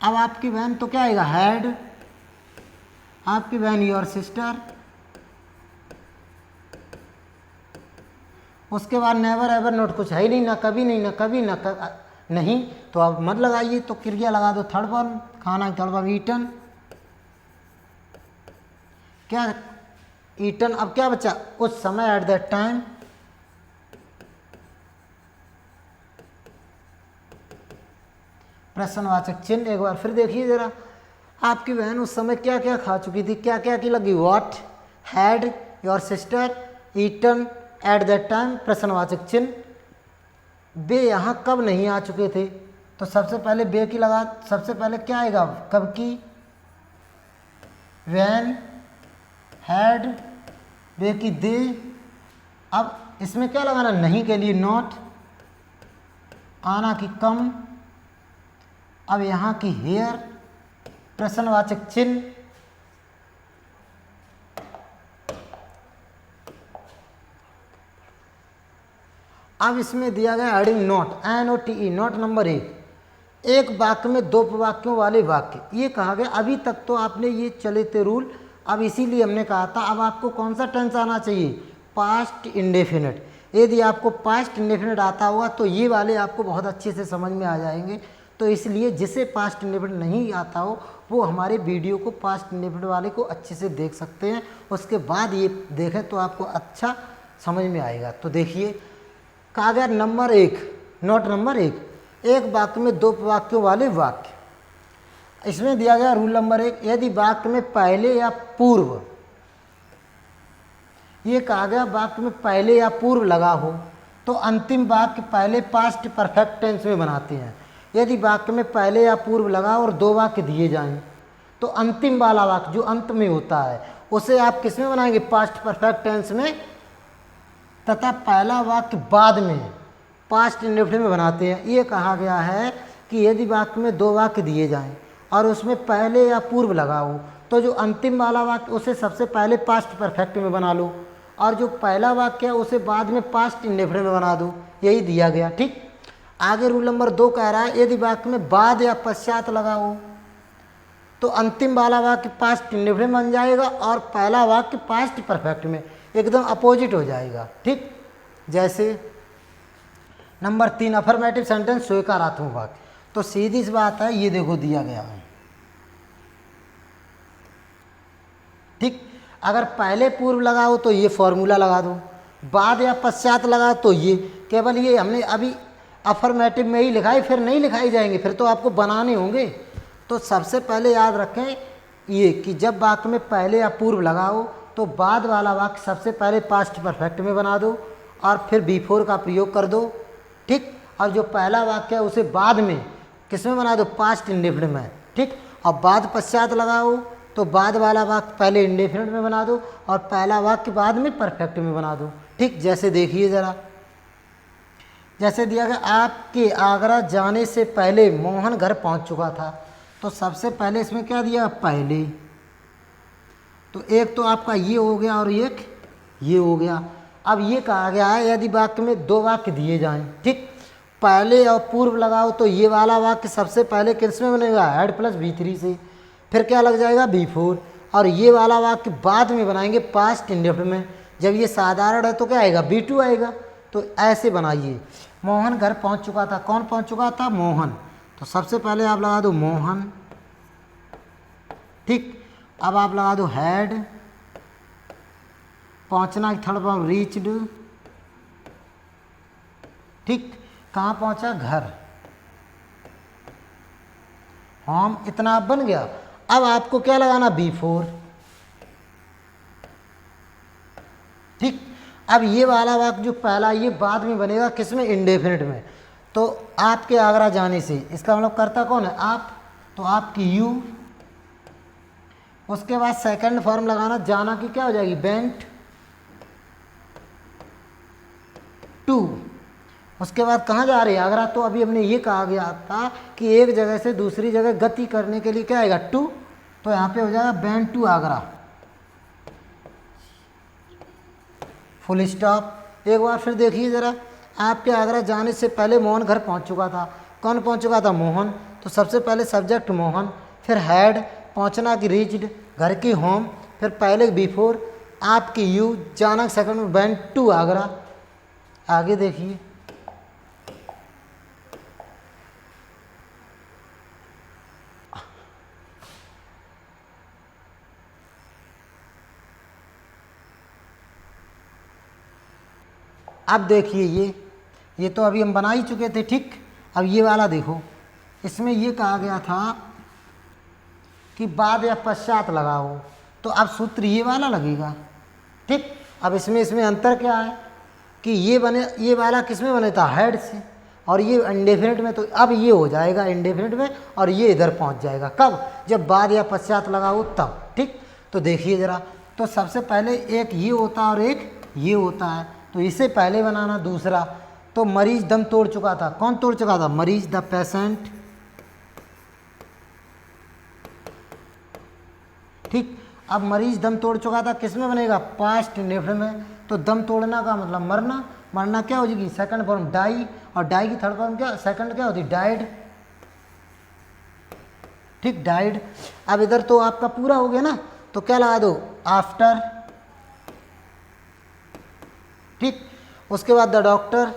अब आपकी बहन तो क्या आएगा, हैड। आपकी बहन योर सिस्टर। उसके बाद नेवर एवर नोट, कुछ है ही नहीं, ना कभी नहीं, ना कभी, ना नहीं, तो आप मत लगाइए, तो क्रिया लगा दो थर्ड फॉर्म, खाना थर्ड फॉर्म ईटन। क्या ईटन। अब क्या बचा, उस समय, एट दैट टाइम। प्रश्नवाचक चिन्ह। एक बार फिर देखिए जरा, आपकी बहन उस समय क्या क्या खा चुकी थी, क्या क्या की लगी, what, had, your sister, eaten, at that time, प्रश्नवाचक चिन्ह। वे यहाँ कब नहीं आ चुके थे, तो सबसे पहले बे की लगा, सबसे पहले क्या आएगा, कब की, वैन, हैड, बे की दे। अब इसमें क्या लगाना, नहीं के लिए नॉट, आना की कम। अब यहाँ की हेयर, प्रश्नवाचक चिन्ह। अब इसमें दिया गया heading not, NOTE, not number 1। एक वाक्य में दो वाक्यों वाले वाक्य, ये कहा गया। अभी तक तो आपने ये चले थे रूल, अब इसीलिए हमने कहा था अब आपको कौन सा टेंस आना चाहिए, पास्ट इंडेफिनिट। यदि आपको पास्ट इंडेफिनिट आता हुआ तो ये वाले आपको बहुत अच्छे से समझ में आ जाएंगे। तो इसलिए जिसे पास्ट इंडेफिनिट नहीं आता हो वो हमारे वीडियो को पास्ट इंडेफिनिट वाले को अच्छे से देख सकते हैं, उसके बाद ये देखें तो आपको अच्छा समझ में आएगा। तो देखिए, कहा गया नंबर 1, नोट नंबर 1, एक वाक्य में दो वाक्यों वाले वाक्य। इसमें दिया गया रूल नंबर 1, यदि वाक्य में पहले या पूर्व, ये कहा गया वाक्य में पहले या पूर्व लगा हो तो अंतिम वाक्य पहले पास्ट परफेक्ट टेंस में बनाते हैं। यदि वाक्य में पहले या पूर्व लगा और दो वाक्य दिए जाएं तो अंतिम वाला वाक्य जो अंत में होता है उसे आप किस में बनाएंगे, पास्ट परफेक्ट टेंस में, तथा पहला वाक्य बाद में पास्ट इंडेफिनिट में बनाते हैं। ये कहा गया है कि यदि वाक्य में दो वाक्य दिए जाएं और उसमें पहले या पूर्व लगा हो तो जो अंतिम वाला वाक्य उसे सबसे पहले पास्ट परफेक्ट में बना लो और जो पहला वाक्य है उसे बाद में पास्ट इंडेफिनिट में बना दो, यही दिया गया। ठीक। आगे रूल नंबर 2 कह रहा है यदि वाक्य में बाद या पश्चात लगा हो तो अंतिम वाला वाक्य पास्ट इंडेफिनिट बन जाएगा और पहला वाक्य पास्ट परफेक्ट में, एकदम अपोजिट हो जाएगा। ठीक। जैसे नंबर 3 अफर्मेटिव सेंटेंस स्वीकारात्मक वाक्य, तो सीधी सी बात है, ये देखो दिया गया है। ठीक। अगर पहले पूर्व लगाओ तो ये फॉर्मूला लगा दो, बाद या पश्चात लगा तो ये, केवल ये हमने अभी अफर्मेटिव में ही लिखाई, फिर नहीं लिखाई जाएंगे, फिर तो आपको बनाने होंगे। तो सबसे पहले याद रखें ये कि जब वाक्य में पहले या पूर्व लगाओ तो बाद वाला वाक्य सबसे पहले पास्ट परफेक्ट में बना दो और फिर बिफोर का प्रयोग कर दो। ठीक। और जो पहला वाक्य है उसे बाद में किस में बना दो, पास्ट इंडेफिनिट में। ठीक। और बाद पश्चात लगाओ तो बाद वाला वाक्य पहले इंडेफिनिट में बना दो और पहला वाक्य बाद में परफेक्ट में बना दो। ठीक। जैसे देखिए ज़रा, जैसे दिया गया आपके आगरा जाने से पहले मोहन घर पहुंच चुका था, तो सबसे पहले इसमें क्या दिया, पहले। तो एक तो आपका ये हो गया और एक ये हो गया। अब ये कहा गया है यदि वाक्य में दो वाक्य दिए जाएं, ठीक, पहले और पूर्व लगाओ तो ये वाला वाक्य सबसे पहले किस में बनेगा, हैड प्लस V3 से, फिर क्या लग जाएगा V4, और ये वाला वाक्य बाद में बनाएंगे पास्ट इंडेफिनिट में। जब ये साधारण है तो क्या आएगा, V2 आएगा। तो ऐसे बनाइए। मोहन घर पहुंच चुका था, कौन पहुंच चुका था, मोहन। तो सबसे पहले आप लगा दो मोहन, ठीक। अब आप लगा दो हैड, पहुंचना की थर्ड फॉर्म रीच्ड, ठीक। कहाँ पहुंचा, घर। होम, इतना अब बन गया। अब आपको क्या लगाना, B4, ठीक। अब ये वाला वाक्य जो पहला, ये बाद में बनेगा किस में, इंडेफिनिट में। तो आपके आगरा जाने से, इसका मतलब करता कौन है, आप। तो आपकी यू, उसके बाद सेकंड फॉर्म लगाना, जाना की क्या हो जाएगी, वेंट टू। उसके बाद कहाँ जा रहे हैं, आगरा। तो अभी हमने ये कहा गया था कि एक जगह से दूसरी जगह गति करने के लिए क्या आएगा, टू। तो यहाँ पे हो जाएगा went to Agra, full stop. एक बार फिर देखिए ज़रा, आपके आगरा जाने से पहले मोहन घर पहुँच चुका था, कौन पहुँच चुका था, मोहन। तो सबसे पहले सब्जेक्ट मोहन, फिर हैड, पहुँचना की रीच्ड, घर की होम, फिर पहले B4, आपकी यू, जाना सेकंड में वेंट टू आगरा। आगे देखिए, अब देखिए ये तो अभी हम बना ही चुके थे, ठीक। अब ये वाला देखो, इसमें ये कहा गया था कि बाद या पश्चात लगाओ, तो अब सूत्र ये वाला लगेगा, ठीक। अब इसमें अंतर क्या है कि ये वाला किस में बने था, हेड से, और ये इंडेफिनिट में। तो अब ये हो जाएगा इंडेफिनिट में, और ये इधर पहुंच जाएगा कब, जब बाद या पश्चात लगाओ तब, ठीक। तो देखिए ज़रा, तो सबसे पहले एक ये होता है और एक ये होता है, तो इसे पहले बनाना। दूसरा, तो मरीज दम तोड़ चुका था, कौन तोड़ चुका था, मरीज, द पेशेंट, ठीक। अब मरीज दम तोड़ चुका था किस में बनेगा, पास्ट इंडेफिनिट में। तो दम तोड़ना का मतलब मरना, मरना क्या हो जाएगी, सेकंड फॉर्म डाई, और डाई की थर्ड फॉर्म क्या, सेकंड क्या होती, डाइड, ठीक, डाइड। अब इधर तो आपका पूरा हो गया ना, तो क्या लगा दो, आफ्टर, ठीक। उसके बाद द डॉक्टर,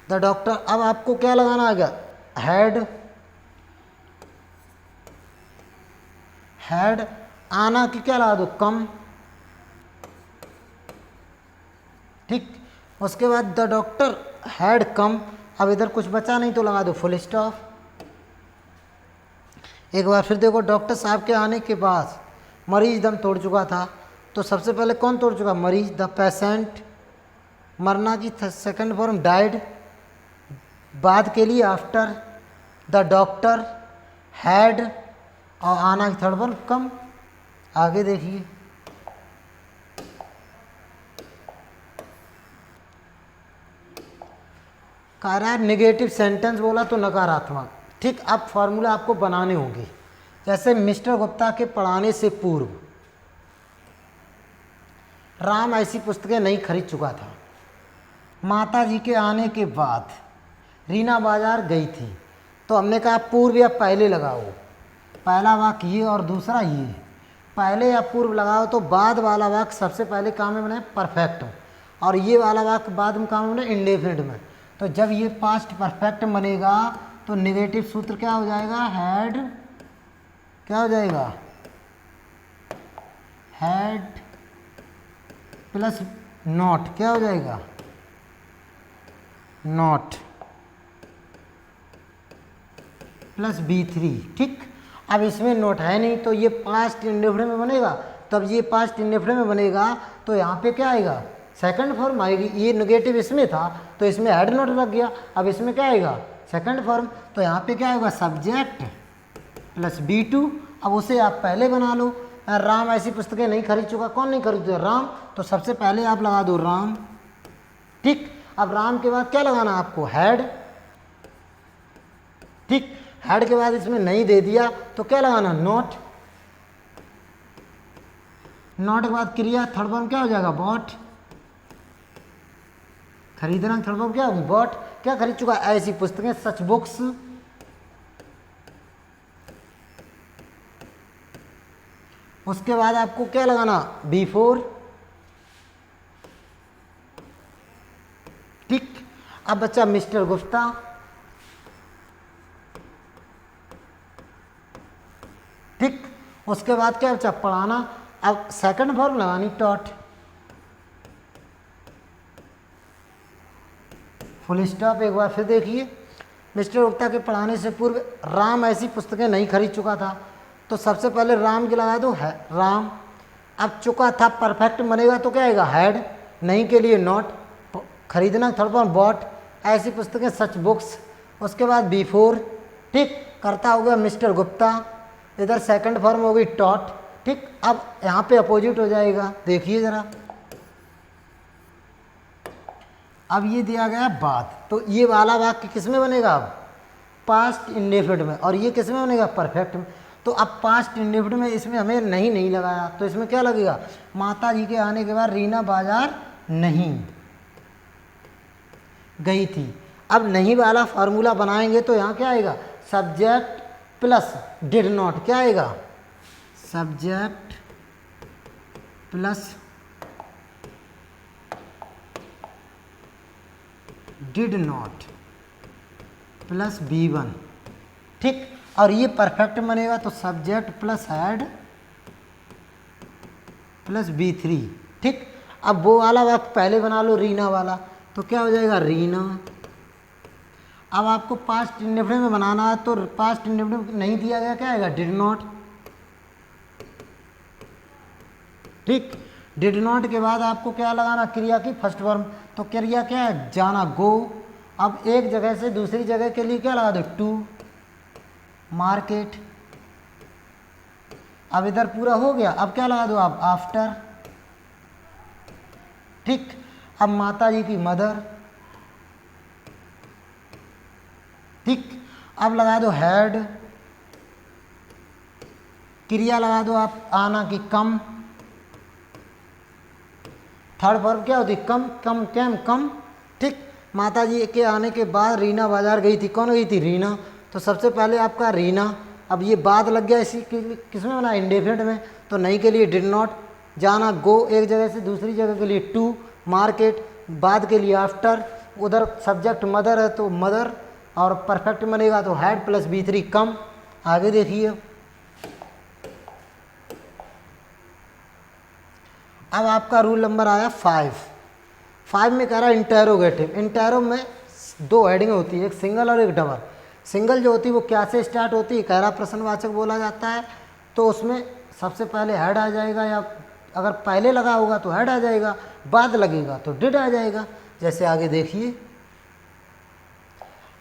द डॉक्टर। अब आपको क्या लगाना आ गया, हैड, हैड, आना की क्या लगा दो, कम, ठीक। उसके बाद द डॉक्टर हैड कम। अब इधर कुछ बचा नहीं तो लगा दो फुल स्टॉप। एक बार फिर देखो, डॉक्टर साहब के आने के बाद मरीज दम तोड़ चुका था, तो सबसे पहले कौन तोड़ चुका, मरीज, द पेशेंट, मरना की सेकंड फॉर्म डाइड, बाद के लिए आफ्टर, द डॉक्टर, हैड, और आना की थर्ड फॉर्म कम। आगे देखिए, कह रहा है नेगेटिव सेंटेंस बोला तो नकारात्मक, ठीक। अब फॉर्मूला आपको बनाने होंगे। जैसे मिस्टर गुप्ता के पढ़ाने से पूर्व राम ऐसी पुस्तकें नहीं खरीद चुका था। माता जी के आने के बाद रीना बाजार गई थी। तो हमने कहा पूर्व या पहले लगाओ, पहला वाक्य ये और दूसरा ये, पहले या पूर्व लगाओ तो बाद वाला वाक्य सबसे पहले काम में बने परफेक्ट, और ये वाला वाक्य बाद में काम में बने इंडेफिनिट में। तो जब ये पास्ट परफेक्ट बनेगा तो नेगेटिव सूत्र क्या हो जाएगा, हैड, क्या हो जाएगा, हैड प्लस नॉट, क्या हो जाएगा, नॉट प्लस B3, ठीक। अब इसमें नोट है नहीं तो ये पास्ट इंडेफिनिट में बनेगा, तब ये पास्ट इंडेफिनिट में बनेगा तो यहाँ पे क्या आएगा, सेकंड फॉर्म आएगी। ये नेगेटिव इसमें था तो इसमें हेड नोट लग गया, अब इसमें क्या आएगा, सेकंड फॉर्म। तो यहाँ पे क्या होगा, सब्जेक्ट प्लस B2। अब उसे आप पहले बना लो। राम ऐसी पुस्तकें नहीं खरीद चुका, कौन नहीं खरीद चुका, राम। तो सबसे पहले आप लगा दो राम, ठीक। अब राम के बाद क्या लगाना आपको, हैड, ठीक। हेड के बाद इसमें नहीं दे दिया तो क्या लगाना, नोट। नॉट के बाद क्रिया, थर्ड फॉर्म क्या हो जाएगा, बॉट। खरीदना थर्ड फॉर्म क्या होगी, बॉट। क्या खरीद चुका, ऐसी पुस्तकें, सच बुक्स। उसके बाद आपको क्या लगाना, बिफोर। ठीक। अब बच्चा मिस्टर गुप्ता। ठीक। उसके बाद क्या बच्चा, पढ़ाना। अब सेकंड फॉर्म लगानी, टॉट। Full stop. एक बार फिर देखिए, मिस्टर गुप्ता के पढ़ाने से पूर्व राम ऐसी पुस्तकें नहीं खरीद चुका था, तो सबसे पहले राम की लगा दो है राम। अब चुका था परफेक्ट बनेगा तो क्या आएगा, हैड। नहीं के लिए नॉट। खरीदना थर्ड फॉर्म बॉट। ऐसी पुस्तकें सच बुक्स। उसके बाद बिफोर। ठीक। करता हो गया मिस्टर गुप्ता। इधर सेकंड फॉर्म हो गई टॉट। ठीक। अब यहाँ पे अपोजिट हो जाएगा, देखिए ज़रा। अब ये दिया गया बाद, तो ये वाला वाक्य किस में बनेगा, अब पास्ट इंडेफिनिट में, और ये किस में बनेगा, परफेक्ट में। तो अब पास्ट इंडेफिनिट में इसमें हमें नहीं लगाया, तो इसमें क्या लगेगा, माता जी के आने के बाद रीना बाजार नहीं गई थी। अब नहीं वाला फार्मूला बनाएंगे तो यहाँ क्या आएगा, सब्जेक्ट प्लस डिड नॉट। क्या आएगा, subject plus did not plus B1। ठीक। और ये परफेक्ट बनेगा तो subject plus had plus B3। ठीक। अब वो वाला वाक्य पहले बना लो, रीना वाला, तो क्या हो जाएगा, रीना। अब आपको पास्ट इंडेफिनिट में बनाना है, तो पास्ट इंडेफिनिट नहीं दिया गया, क्या आएगा, डिड नॉट। ठीक। डिड नॉट के बाद आपको क्या लगाना, क्रिया की फर्स्ट फॉर्म, तो क्रिया क्या है, जाना, गो। अब एक जगह से दूसरी जगह के लिए क्या लगा दो, टू मार्केट। अब इधर पूरा हो गया, अब क्या लगा दो आप, आफ्टर। ठीक। अब माता जी की मदर। ठीक। अब लगा दो हैड। क्रिया लगा दो आप आना की, कम। थर्ड फॉर्म क्या होती, कम, कम कैम कम। ठीक। माता जी के आने के बाद रीना बाजार गई थी, कौन गई थी, रीना। तो सबसे पहले आपका रीना। अब ये बाद लग गया इसी किसमें बना, इंडेफिनिट में, तो नहीं के लिए डिड नॉट। जाना, गो एक जगह से दूसरी जगह के लिए टू मार्केट। बाद के लिए आफ्टर। उधर सब्जेक्ट मदर है तो मदर, और परफेक्ट बनेगा तो हैड प्लस B3 कम। आगे देखिए, अब आपका रूल नंबर आया 5 में कह रहा है इंटेरोगेटिव। इंटेरो में दो हेडिंग होती है, एक सिंगल और एक डबल। सिंगल जो होती है वो क्या से स्टार्ट होती है, कह रहा प्रश्नवाचक बोला जाता है, तो उसमें सबसे पहले हेड आ जाएगा, या अगर पहले लगा होगा तो हेड आ जाएगा, बाद लगेगा तो डिड आ जाएगा। जैसे आगे देखिए,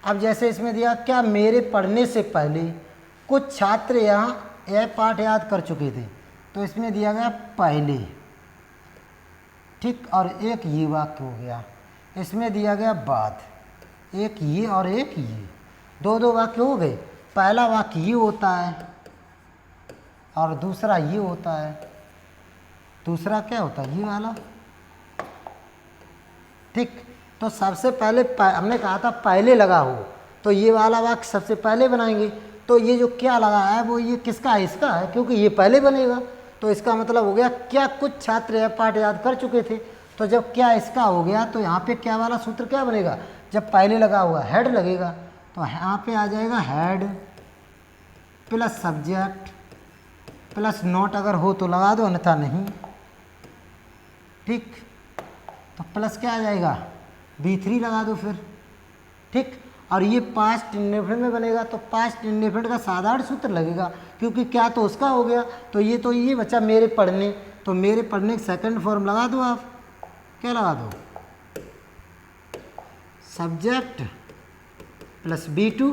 अब जैसे इसमें दिया, क्या मेरे पढ़ने से पहले कुछ छात्र यहाँ यह पाठ याद कर चुके थे, तो इसमें दिया गया पहले। ठीक। और एक ये वाक्य हो गया, इसमें दिया गया बाद, एक ये और एक ये, दो वाक्य हो गए। पहला वाक्य ये होता है और दूसरा ये होता है। दूसरा क्या होता है, ये वाला। ठीक। तो सबसे पहले हमने कहा था पहले लगा हो, तो ये वाला वाक्य सबसे पहले बनाएंगे। तो ये जो क्या लगा है वो ये किसका है, इसका है, क्योंकि ये पहले बनेगा। तो इसका मतलब हो गया, क्या कुछ छात्र यह पाठ याद कर चुके थे। तो जब क्या इसका हो गया, तो यहाँ पे क्या वाला सूत्र क्या बनेगा, जब पहले लगा हुआ हेड लगेगा, तो यहाँ पे आ जाएगा head plus subject plus not. अगर हो तो लगा दो, अन्यथा नहीं। ठीक। तो प्लस क्या आ जाएगा, B3 लगा दो फिर। ठीक। और ये पास्ट इंडेफिनिट में बनेगा, तो पास्ट इंडेफिनिट का साधारण सूत्र लगेगा, क्योंकि क्या तो उसका हो गया, तो ये बच्चा मेरे पढ़ने, तो मेरे पढ़ने का सेकंड फॉर्म लगा दो आप। क्या लगा दो, सब्जेक्ट प्लस B2।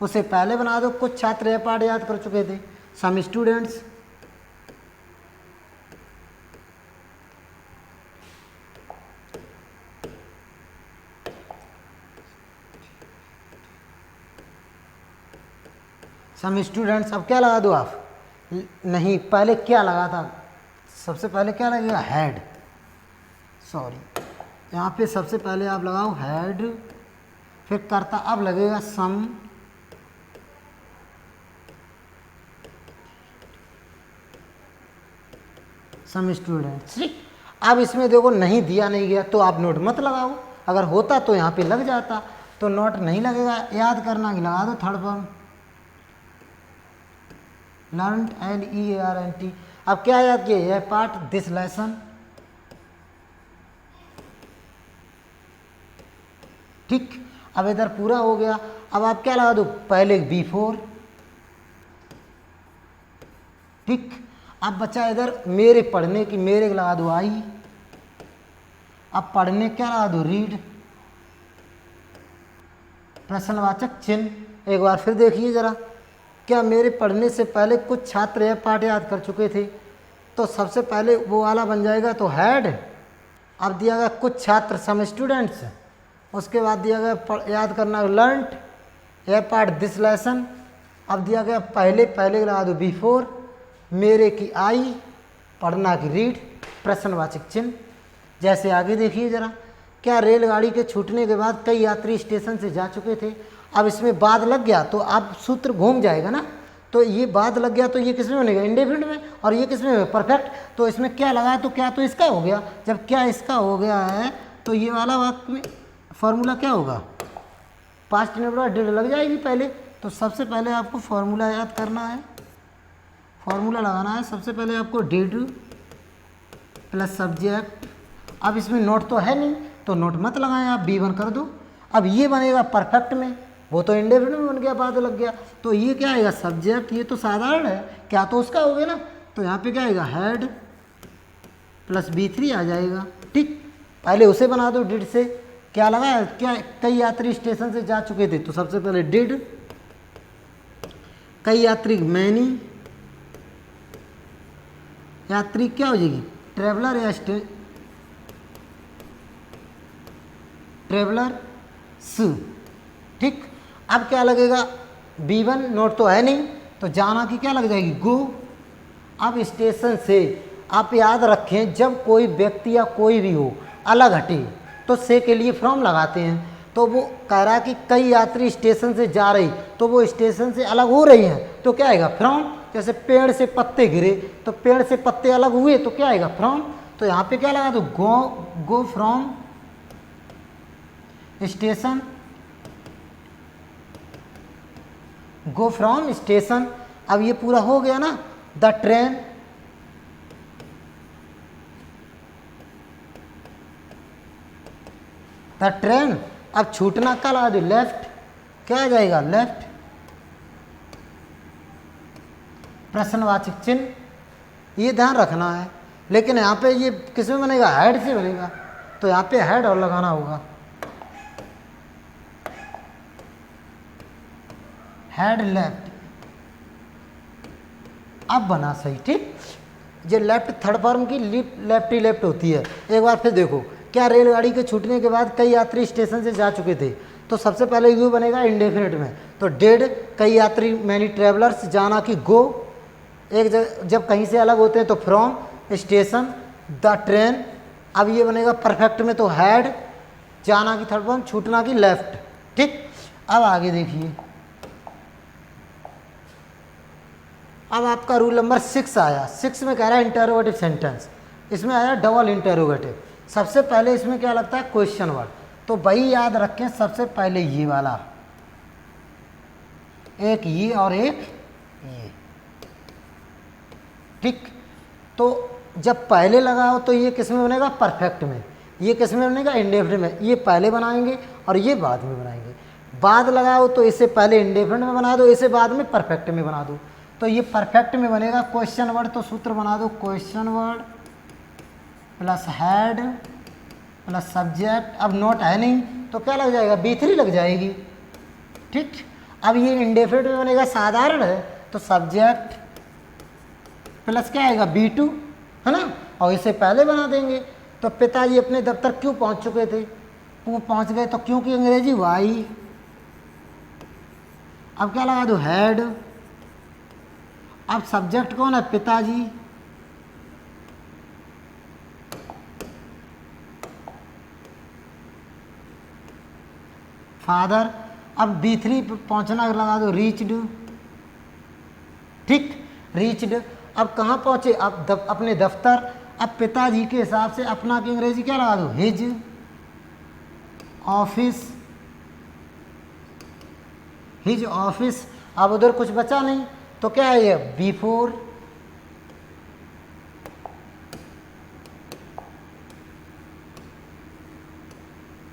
उसे पहले बना दो, कुछ छात्र यह पाठ याद कर चुके थे, सम स्टूडेंट्स। Some students. अब क्या लगा दो आप, नहीं पहले क्या लगा था, सबसे पहले क्या लगेगा, हेड, सॉरी यहाँ पे सबसे पहले आप लगाओ हेड, फिर कर्ता, अब लगेगा सम स्टूडेंट्स। ठीक, अब इसमें देखो नहीं दिया नहीं गया तो आप नोट मत लगाओ, अगर होता तो यहाँ पे लग जाता, तो नोट नहीं लगेगा, याद करना कि लगा दो थर्ड फॉर्म लर्न LEARNT। अब क्या याद किया, यह पार्ट दिस लेसन। ठीक, अब इधर पूरा हो गया, अब आप क्या लगा दो, पहले बिफोर। ठीक, अब बचा इधर मेरे पढ़ने की, मेरे लगा दो आई, अब पढ़ने क्या लगा दो, रीड, प्रश्नवाचक चिन्ह। एक बार फिर देखिए जरा, क्या मेरे पढ़ने से पहले कुछ छात्र यह पाठ याद कर चुके थे, तो सबसे पहले वो वाला बन जाएगा तो हैड। अब दिया गया कुछ छात्र सम स्टूडेंट्स, उसके बाद दिया गया याद करना लर्नड, यह पार्ट दिस लेसन। अब दिया गया पहले, पहले लगा दो बिफोर, मेरे की आई, पढ़ना की रीड, प्रश्नवाचक चिन्ह। जैसे आगे देखिए जरा, क्या रेलगाड़ी के छूटने के बाद कई यात्री स्टेशन से जा चुके थे। अब इसमें बाद लग गया तो आप सूत्र घूम जाएगा ना, तो ये बाद लग गया तो ये किस में बनेगा, इंडेफिनिट में, और ये किस में, परफेक्ट। तो इसमें क्या लगा तो क्या तो इसका हो गया, जब क्या इसका हो गया है तो ये वाला वाक्य में फॉर्मूला क्या होगा, पास्ट इंडेफिनिट डिड लग जाएगी पहले। तो सबसे पहले आपको फॉर्मूला याद करना है, फॉर्मूला लगाना है। सबसे पहले आपको डिड प्लस सब्जेक्ट, अब इसमें नोट तो है नहीं तो नोट मत लगाएं, आप B1 कर दो। अब ये बनेगा परफेक्ट में, वो तो इंडेफिनिट में बन गया, बाद लग गया, तो ये क्या आएगा, सब्जेक्ट, ये तो साधारण है, क्या तो उसका हो गया ना, तो यहाँ पे क्या आएगा, हेड प्लस B3 आ जाएगा। ठीक, पहले उसे बना दो डिड से, क्या लगा, क्या कई यात्री स्टेशन से जा चुके थे, तो सबसे पहले डिड, कई यात्री मैनी, यात्री क्या हो जाएगी, ट्रेवलर या ट्रेवलर्स। ठीक, अब क्या लगेगा, B1 नोट तो है नहीं, तो जाना की क्या लग जाएगी, गो। अब स्टेशन से आप याद रखें, जब कोई व्यक्ति या कोई भी हो अलग हटे तो से के लिए फ्रॉम लगाते हैं। तो वो कह रहा है कि कई यात्री स्टेशन से जा रही, तो वो स्टेशन से अलग हो रही हैं, तो क्या आएगा, फ्रॉम। जैसे पेड़ से पत्ते गिरे तो पेड़ से पत्ते अलग हुए तो क्या आएगा, फ्रॉम। तो यहाँ पे क्या लगा दो, go from station, go from station. अब ये पूरा हो गया ना, द ट्रेन, द ट्रेन। अब छूटना का लगा दो, लेफ्ट, क्या आ जाएगा, लेफ्ट, प्रश्नवाचक चिन्ह। ये ध्यान रखना है, लेकिन यहाँ पे ये किस में बनेगा, हेड से बनेगा, तो यहाँ पे हेड और लगाना होगा, हेड लेफ्ट। अब बना सही। ठीक, ये लेफ्ट थर्ड फॉर्म की लेफ्ट ही लेफ्ट होती है। एक बार फिर देखो, क्या रेलगाड़ी के छूटने के बाद कई यात्री स्टेशन से जा चुके थे, तो सबसे पहले यू बनेगा इंडेफिनिट में, तो डेड, कई यात्री मैनी ट्रेवलर्स, जाना की गो, एक जब कहीं से अलग होते हैं तो फ्रॉम, स्टेशन, द ट्रेन। अब ये बनेगा परफेक्ट में तो हैड, जाना की थर्ड फॉर्म, छूटना की लेफ्ट। ठीक, अब आगे देखिए, अब आपका रूल नंबर 6 आया। 6 में कह रहा है इंटरोगेटिव सेंटेंस, इसमें आया डबल इंटरोगेटिव। सबसे पहले इसमें क्या लगता है, क्वेश्चन वर्ड, तो वही याद रखें, सबसे पहले ये वाला, एक ये और एक ये। ठीक, तो जब पहले लगाओ तो ये किस में बनेगा, परफेक्ट में, ये किस में बनेगा, इंडेफिनिट में। ये पहले बनाएंगे और ये बाद में बनाएंगे। बाद लगाओ तो इसे पहले इंडेफिनिट में बना दो, इसे बाद में परफेक्ट में बना दो, तो ये परफेक्ट में बनेगा। क्वेश्चन वर्ड, तो सूत्र बना दो, question word plus head plus subject. अब नोट है नहीं तो क्या लग जाएगा, B3 लग जाएगी। ठीक, अब ये इंडेफिनिट में बनेगा, साधारण है, तो सब्जेक्ट प्लस क्या आएगा, B2, है ना, और इसे पहले बना देंगे। तो पिताजी अपने दफ्तर क्यों पहुंच चुके थे, वो पहुंच गए, तो क्योंकि अंग्रेजी वाई। अब क्या लगा दो, हेड। अब सब्जेक्ट कौन है, पिताजी, फादर। अब B3 पहुंचना लगा दो रीच्ड, ठीक, रीच्ड। अब कहाँ पहुंचे, अब अपने दफ्तर। अब पिताजी के हिसाब से अपना की अंग्रेजी क्या लगा दो, हिज ऑफिस, हिज ऑफिस। अब उधर कुछ बचा नहीं तो क्या है ये, बिफोर।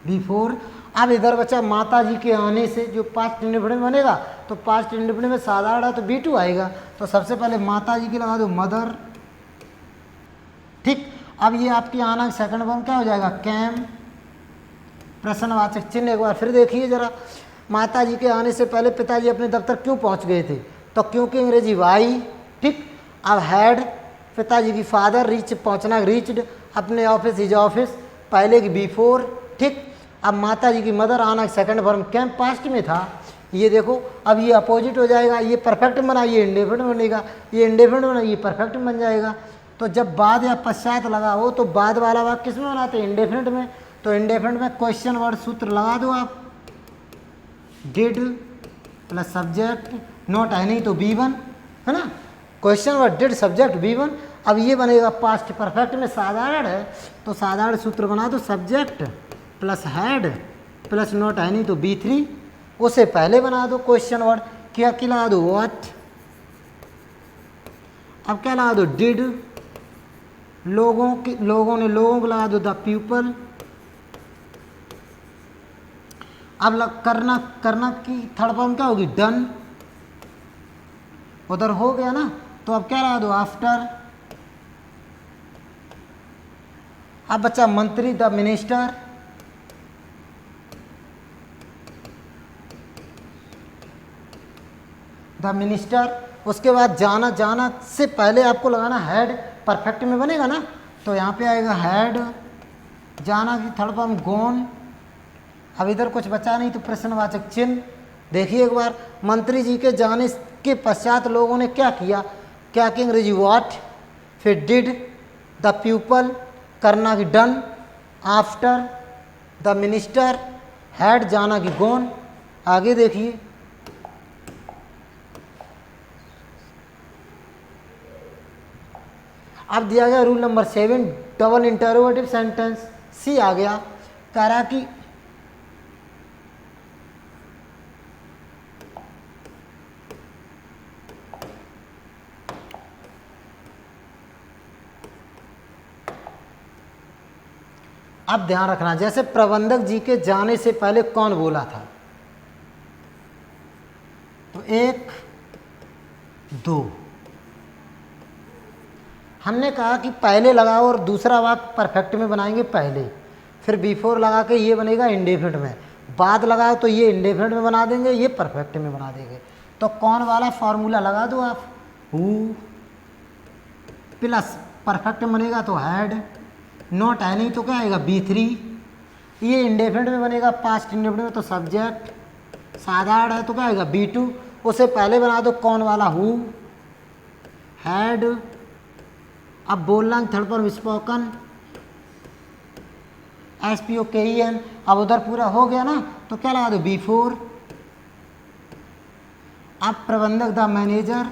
बिफोर। अब इधर बचा माता जी के आने से, जो पास्ट इंडेफिनिट बनेगा तो पास्ट इंडेफिनिट में साधारण है तो B2 आएगा। तो सबसे पहले माता जी की लगा दो मदर, ठीक। अब ये आपकी आना सेकंड फॉर्म क्या हो जाएगा, कैम, प्रश्नवाचक चिन्ह। एक बार फिर देखिए जरा, माता जी के आने से पहले पिताजी अपने दफ्तर क्यों पहुंच गए थे, तो क्योंकि अंग्रेजी वाई, ठीक। अब हैड पिताजी की फादर, रीच पहुंचना रीच्ड, अपने ऑफिस हिज ऑफिस, पहले की बिफोर, ठीक। अब माता जी की मदर, आना सेकंड फॉर्म कैम पास्ट में था। ये देखो अब ये अपोजिट हो जाएगा, ये परफेक्ट बना, ये इंडेफिनिट बनेगा, ये इंडेफिनिट बना, ये परफेक्ट बन जाएगा। तो जब बाद या पश्चात लगा हो तो बाद वाला वाक्य किस में बनाते हैं, इंडेफिनिट में। तो इंडेफिनिट में क्वेश्चन वर्ड सूत्र लगा दो आप, डिड प्लस सब्जेक्ट, नॉट है नहीं तो B1, है ना। Question word did subject B1। अब ये बनेगा पास्ट परफेक्ट में साधारण है तो साधारण सूत्र बना दो, subject plus had plus not है नहीं तो B3। उसे पहले बना दो क्वेश्चन वर्ड, क्या लगा दो, व्हाट। अब क्या लगा दो, डिड, लोगों ने लोगों को लगा दो द पीपल। अब करना की थर्ड फॉर्म क्या होगी, डन, उधर हो गया ना, तो अब क्या लगा दो, आफ्टर। अब बच्चा मंत्री, द मिनिस्टर। The minister. उसके बाद जाना, जाना से पहले आपको लगाना हैड, परफेक्ट में बनेगा ना, तो यहाँ पे आएगा हैड, जाना की थर्ड फॉर्म गोन। अब इधर कुछ बचा नहीं तो प्रश्नवाचक चिन्ह। देखिए एक बार, मंत्री जी के जाने के पश्चात लोगों ने क्या किया, क्या कि अंग्रेजी व्हाट, फिर डिड, द पीपल, करना की done, after, the minister, had, जाना की गोन। आगे देखिए, अब दिया गया rule number 7, double interrogative sentence. सी आ गया, कह रहा कि अब ध्यान रखना, जैसे प्रबंधक जी के जाने से पहले कौन बोला था, तो 1 2 हमने कहा कि पहले लगाओ और दूसरा वाक्य परफेक्ट में बनाएंगे पहले, फिर बिफोर लगा के ये बनेगा इंडेफिनिट में, बाद लगाओ तो ये इंडेफिनिट में बना देंगे, ये परफेक्ट में बना देंगे। तो कौन वाला फॉर्मूला लगा दो आप, हु प्लस परफेक्ट में बनेगा तो हैड, नॉट है नहीं तो क्या आएगा B3, ये इंडेफिनिट में बनेगा पास्ट इंडेफिनिट में तो सब्जेक्ट, साधारण है तो क्या आएगा B2। उसे पहले बना दो कौन वाला, हु, हैड। अब बोलना थर्ड पर स्पोकन, SPOKEN। अब उधर पूरा हो गया ना, तो क्या लगा दो बिफोर। अब प्रबंधक द मैनेजर,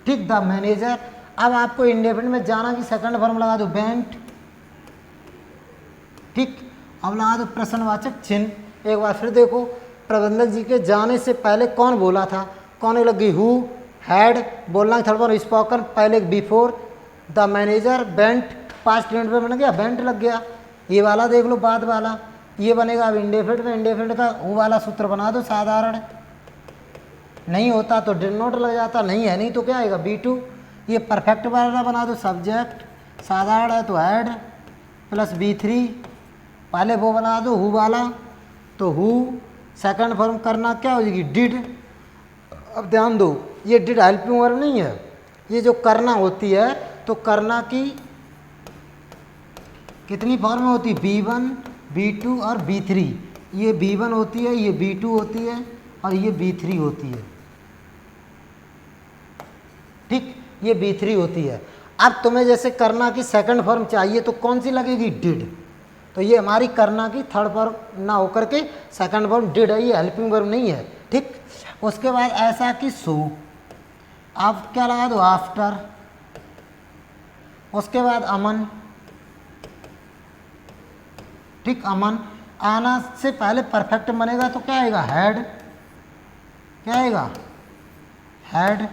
ठीक, द मैनेजर। अब आपको इंडेफिनिट में जाना की सेकंड फॉर्म लगा दो वेंट, ठीक। अब लगा दो प्रश्नवाचक चिन्ह। एक बार फिर देखो, प्रबंधक जी के जाने से पहले कौन बोला था, कौन लग गई, हु, हैड, बोलना थर्ड फॉर्म स्पोकन, पहले before, the manager, bent, past indefinite में बन गया बेंट लग गया। ये वाला देख लो बाद वाला, ये बनेगा अब इंडेफिनिट में, इंडेफिनिट का हु वाला सूत्र बना दो साधारण, नहीं होता तो डिड नॉट लग जाता, नहीं है नहीं तो क्या आएगा B2। ये परफेक्ट वाला बना दो सब्जेक्ट, साधारण है तो हैड प्लस B3, पहले वो बना दो हु वाला तो हु, सेकंड फॉर्म करना क्या हो जाएगी डिड। अब ध्यान दो, ये डिड हेल्पिंग वर्ब नहीं है, ये जो करना होती है तो करना की कितनी फॉर्म में होती है, B1 B2 और B3। ये B1 होती है, ये B2 होती है और ये B3 होती है, ठीक, ये B3 होती है। अब तुम्हें जैसे करना की सेकंड फॉर्म चाहिए तो कौन सी लगेगी, डिड। तो ये हमारी करना की थर्ड वर्ब ना होकर के सेकंड वर्ब डिड है, ये हेल्पिंग वर्ब नहीं है। ठीक, उसके बाद ऐसा कि सो, आप क्या लगा दो आफ्टर। उसके बाद अमन, ठीक, अमन आना से पहले परफेक्ट बनेगा तो क्या आएगा हैड, क्या आएगा हैड।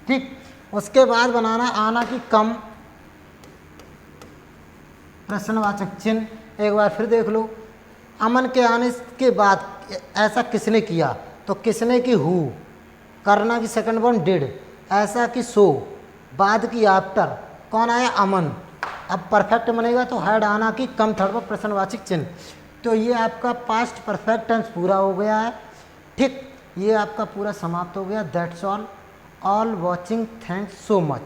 ठीक, उसके बाद बनाना आना की कम, प्रश्नवाचक चिन्ह। एक बार फिर देख लो, अमन के आने के बाद ऐसा किसने किया, तो किसने की हु, करना की सेकंड वन डिड, ऐसा की सो, बाद की आफ्टर, कौन आया अमन। अब परफेक्ट बनेगा तो हैड आना की कम थर्ड पर प्रश्नवाचक चिन्ह। तो ये आपका पास्ट परफेक्ट टेंस पूरा हो गया है। ठीक, ये आपका पूरा समाप्त हो गया। That's all watching, thanks so much.